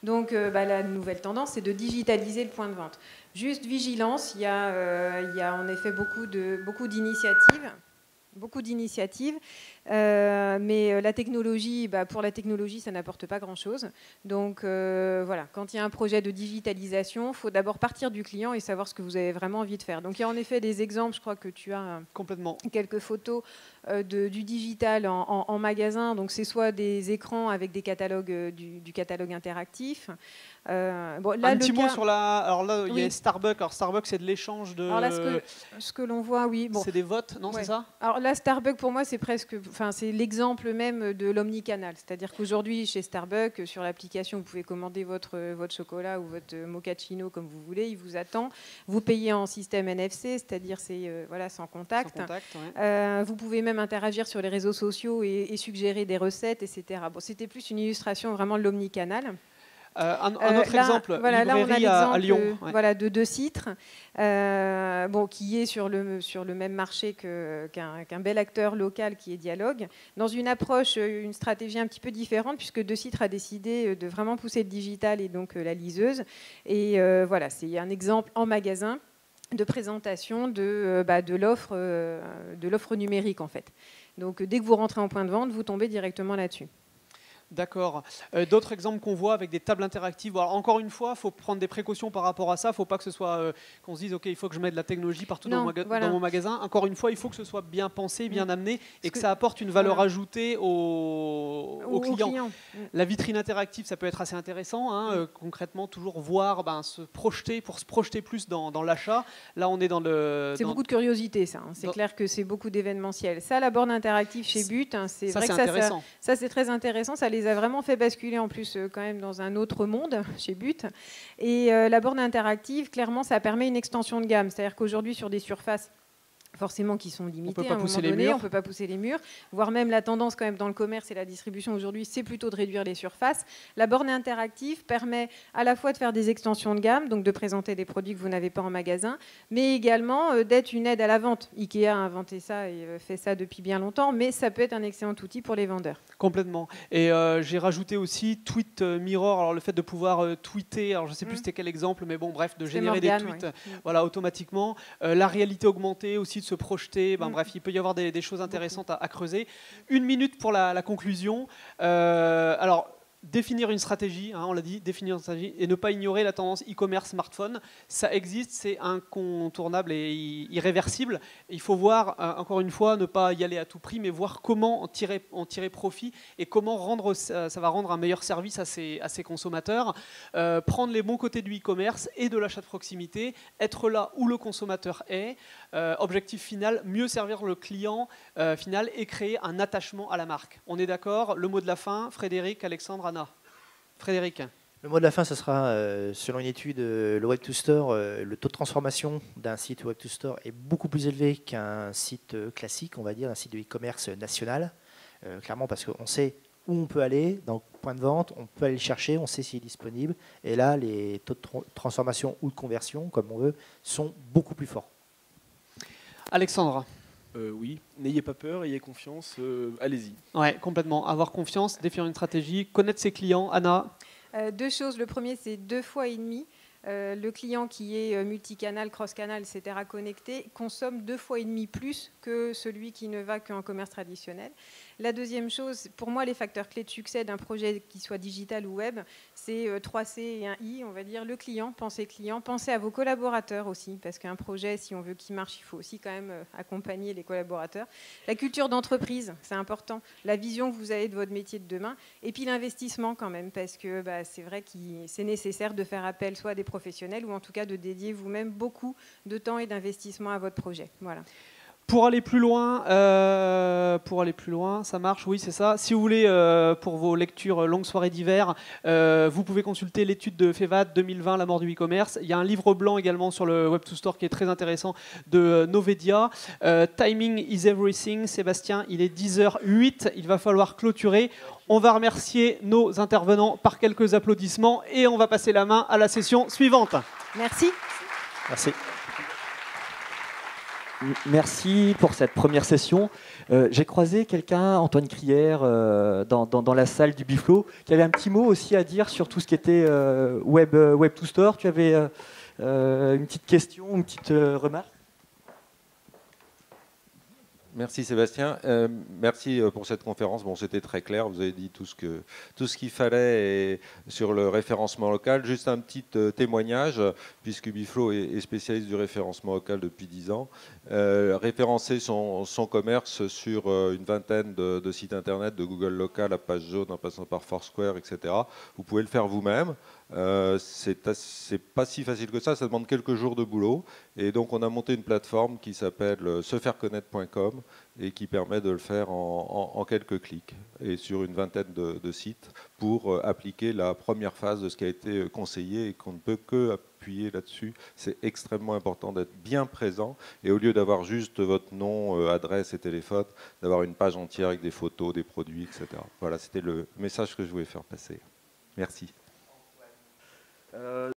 Donc la nouvelle tendance, c'est de digitaliser le point de vente. Juste vigilance, il y a en effet beaucoup d'initiatives. Mais la technologie, pour la technologie, ça n'apporte pas grand-chose. Donc voilà, quand il y a un projet de digitalisation, il faut d'abord partir du client et savoir ce que vous avez vraiment envie de faire. Donc il y a en effet des exemples, je crois que tu as complètement quelques photos du digital en magasin. Donc c'est soit des écrans avec des catalogues, du catalogue interactif. Bon, là, un petit mot sur la... Alors là, il y a Starbucks. Alors Starbucks, c'est de l'échange de... Alors là, ce que l'on voit, oui. Bon. C'est des votes, non, c'est ça? Alors là, Starbucks, pour moi, c'est presque... Enfin, c'est l'exemple même de l'omnicanal. C'est-à-dire qu'aujourd'hui, chez Starbucks, sur l'application, vous pouvez commander votre chocolat ou votre mochaccino comme vous voulez. Il vous attend. Vous payez en système NFC, c'est-à-dire c'est sans contact. Sans contact, ouais. Vous pouvez même interagir sur les réseaux sociaux et suggérer des recettes, etc. Bon, c'était plus une illustration vraiment de l'omnicanal. Un autre Là, exemple, voilà, là, on a librairie l'exemple à Lyon. Ouais. voilà, de deux sites, qui est sur le même marché qu'un bel acteur local qui est Dialogue, dans une approche, une stratégie un petit peu différente, puisque deux sites a décidé de vraiment pousser le digital et donc la liseuse. Et voilà, c'est un exemple en magasin de présentation de l'offre numérique, en fait. Donc dès que vous rentrez en point de vente, vous tombez directement là-dessus. D'accord. D'autres exemples qu'on voit avec des tables interactives. Alors, encore une fois, il faut prendre des précautions par rapport à ça. Il ne faut pas que ce soit qu'on se dise OK, il faut que je mette de la technologie partout dans mon magasin. Encore une fois, il faut que ce soit bien pensé, bien amené et que ça apporte une valeur ajoutée aux clients. La vitrine interactive, ça peut être assez intéressant. Hein, concrètement, toujours voir, se projeter plus dans l'achat. Là, on est dans le... C'est beaucoup de curiosité, ça. Hein. C'est clair que c'est beaucoup d'événementiel. Ça, la borne interactive chez But, hein, c'est vrai que ça, c'est très intéressant. Ça les a vraiment fait basculer en plus quand même dans un autre monde chez But. Et la borne interactive, clairement, ça permet une extension de gamme. C'est-à-dire qu'aujourd'hui, sur des surfaces forcément qui sont limitées, à un moment donné, on ne peut pas pousser les murs, voire même la tendance quand même dans le commerce et la distribution aujourd'hui, c'est plutôt de réduire les surfaces. La borne interactive permet à la fois de faire des extensions de gamme, donc de présenter des produits que vous n'avez pas en magasin, mais également d'être une aide à la vente. Ikea a inventé ça et fait ça depuis bien longtemps, mais ça peut être un excellent outil pour les vendeurs. Complètement. Et j'ai rajouté aussi Tweet Mirror, alors le fait de pouvoir tweeter, alors je ne sais plus c'était quel exemple, mais bon, bref, de générer des tweets voilà, automatiquement. La réalité augmentée aussi, de se projeter, bref, il peut y avoir des choses intéressantes à creuser. 1 minute pour la conclusion. Alors, définir une stratégie, on l'a dit, définir une stratégie et ne pas ignorer la tendance e-commerce smartphone. Ça existe, c'est incontournable et irréversible. Il faut voir, encore une fois, ne pas y aller à tout prix, mais voir comment en tirer profit et comment ça va rendre un meilleur service à ces consommateurs. Prendre les bons côtés du e-commerce et de l'achat de proximité, être là où le consommateur est. Objectif final, mieux servir le client final et créer un attachement à la marque. On est d'accord? Le mot de la fin, Frédéric, Alexandre, Anna. Frédéric. Le mot de la fin, ce sera, selon une étude, le Web2Store, le taux de transformation d'un site Web2Store est beaucoup plus élevé qu'un site classique, on va dire, un site de e-commerce national. Clairement, parce qu'on sait où on peut aller, dans le point de vente, on peut aller le chercher, on sait s'il est disponible. Et là, les taux de transformation ou de conversion, comme on veut, sont beaucoup plus forts. Alexandre. Oui, n'ayez pas peur, ayez confiance, allez-y. Ouais, complètement. Avoir confiance, définir une stratégie, connaître ses clients. Anna. Deux choses. Le premier, c'est 2,5 fois. Le client qui est multicanal, cross-canal, etc., connecté, consomme 2,5 fois plus que celui qui ne va qu'en commerce traditionnel. La deuxième chose, pour moi, les facteurs clés de succès d'un projet qui soit digital ou web, c'est 3 C et un I, on va dire le client, pensez à vos collaborateurs aussi, parce qu'un projet, si on veut qu'il marche, il faut aussi quand même accompagner les collaborateurs. La culture d'entreprise, c'est important. La vision que vous avez de votre métier de demain. Et puis l'investissement quand même, parce que c'est vrai que c'est nécessaire de faire appel soit à des professionnels ou en tout cas de dédier vous-même beaucoup de temps et d'investissement à votre projet. Voilà. Pour aller plus loin, ça marche, oui, c'est ça. Si vous voulez, pour vos lectures longue soirée d'hiver, vous pouvez consulter l'étude de FEVAD 2020, la mort du e-commerce. Il y a un livre blanc également sur le Web2Store qui est très intéressant de Novedia. Timing is everything. Sébastien, il est 10h08. Il va falloir clôturer. On va remercier nos intervenants par quelques applaudissements et on va passer la main à la session suivante. Merci. Merci. Merci pour cette première session. J'ai croisé quelqu'un, Antoine Crière, dans la salle du Biflo, qui avait un petit mot aussi à dire sur tout ce qui était Web2Store. Tu avais une petite question, une petite remarque? Merci Sébastien. Merci pour cette conférence. Bon, c'était très clair. Vous avez dit tout ce qu'il fallait et sur le référencement local. Juste un petit témoignage, puisque Biflo est spécialiste du référencement local depuis 10 ans. Référencer son commerce sur une vingtaine de sites internet, de Google Local à page jaune en passant par Foursquare, etc. Vous pouvez le faire vous-même. C'est pas si facile que ça demande quelques jours de boulot. Et donc on a monté une plateforme qui s'appelle sefairconnaître.com et qui permet de le faire en quelques clics et sur une vingtaine de sites pour appliquer la première phase de ce qui a été conseillé et qu'on ne peut que appuyer là-dessus. C'est extrêmement important d'être bien présent et au lieu d'avoir juste votre nom, adresse et téléphone, d'avoir une page entière avec des photos, des produits, etc. Voilà, c'était le message que je voulais faire passer. Merci.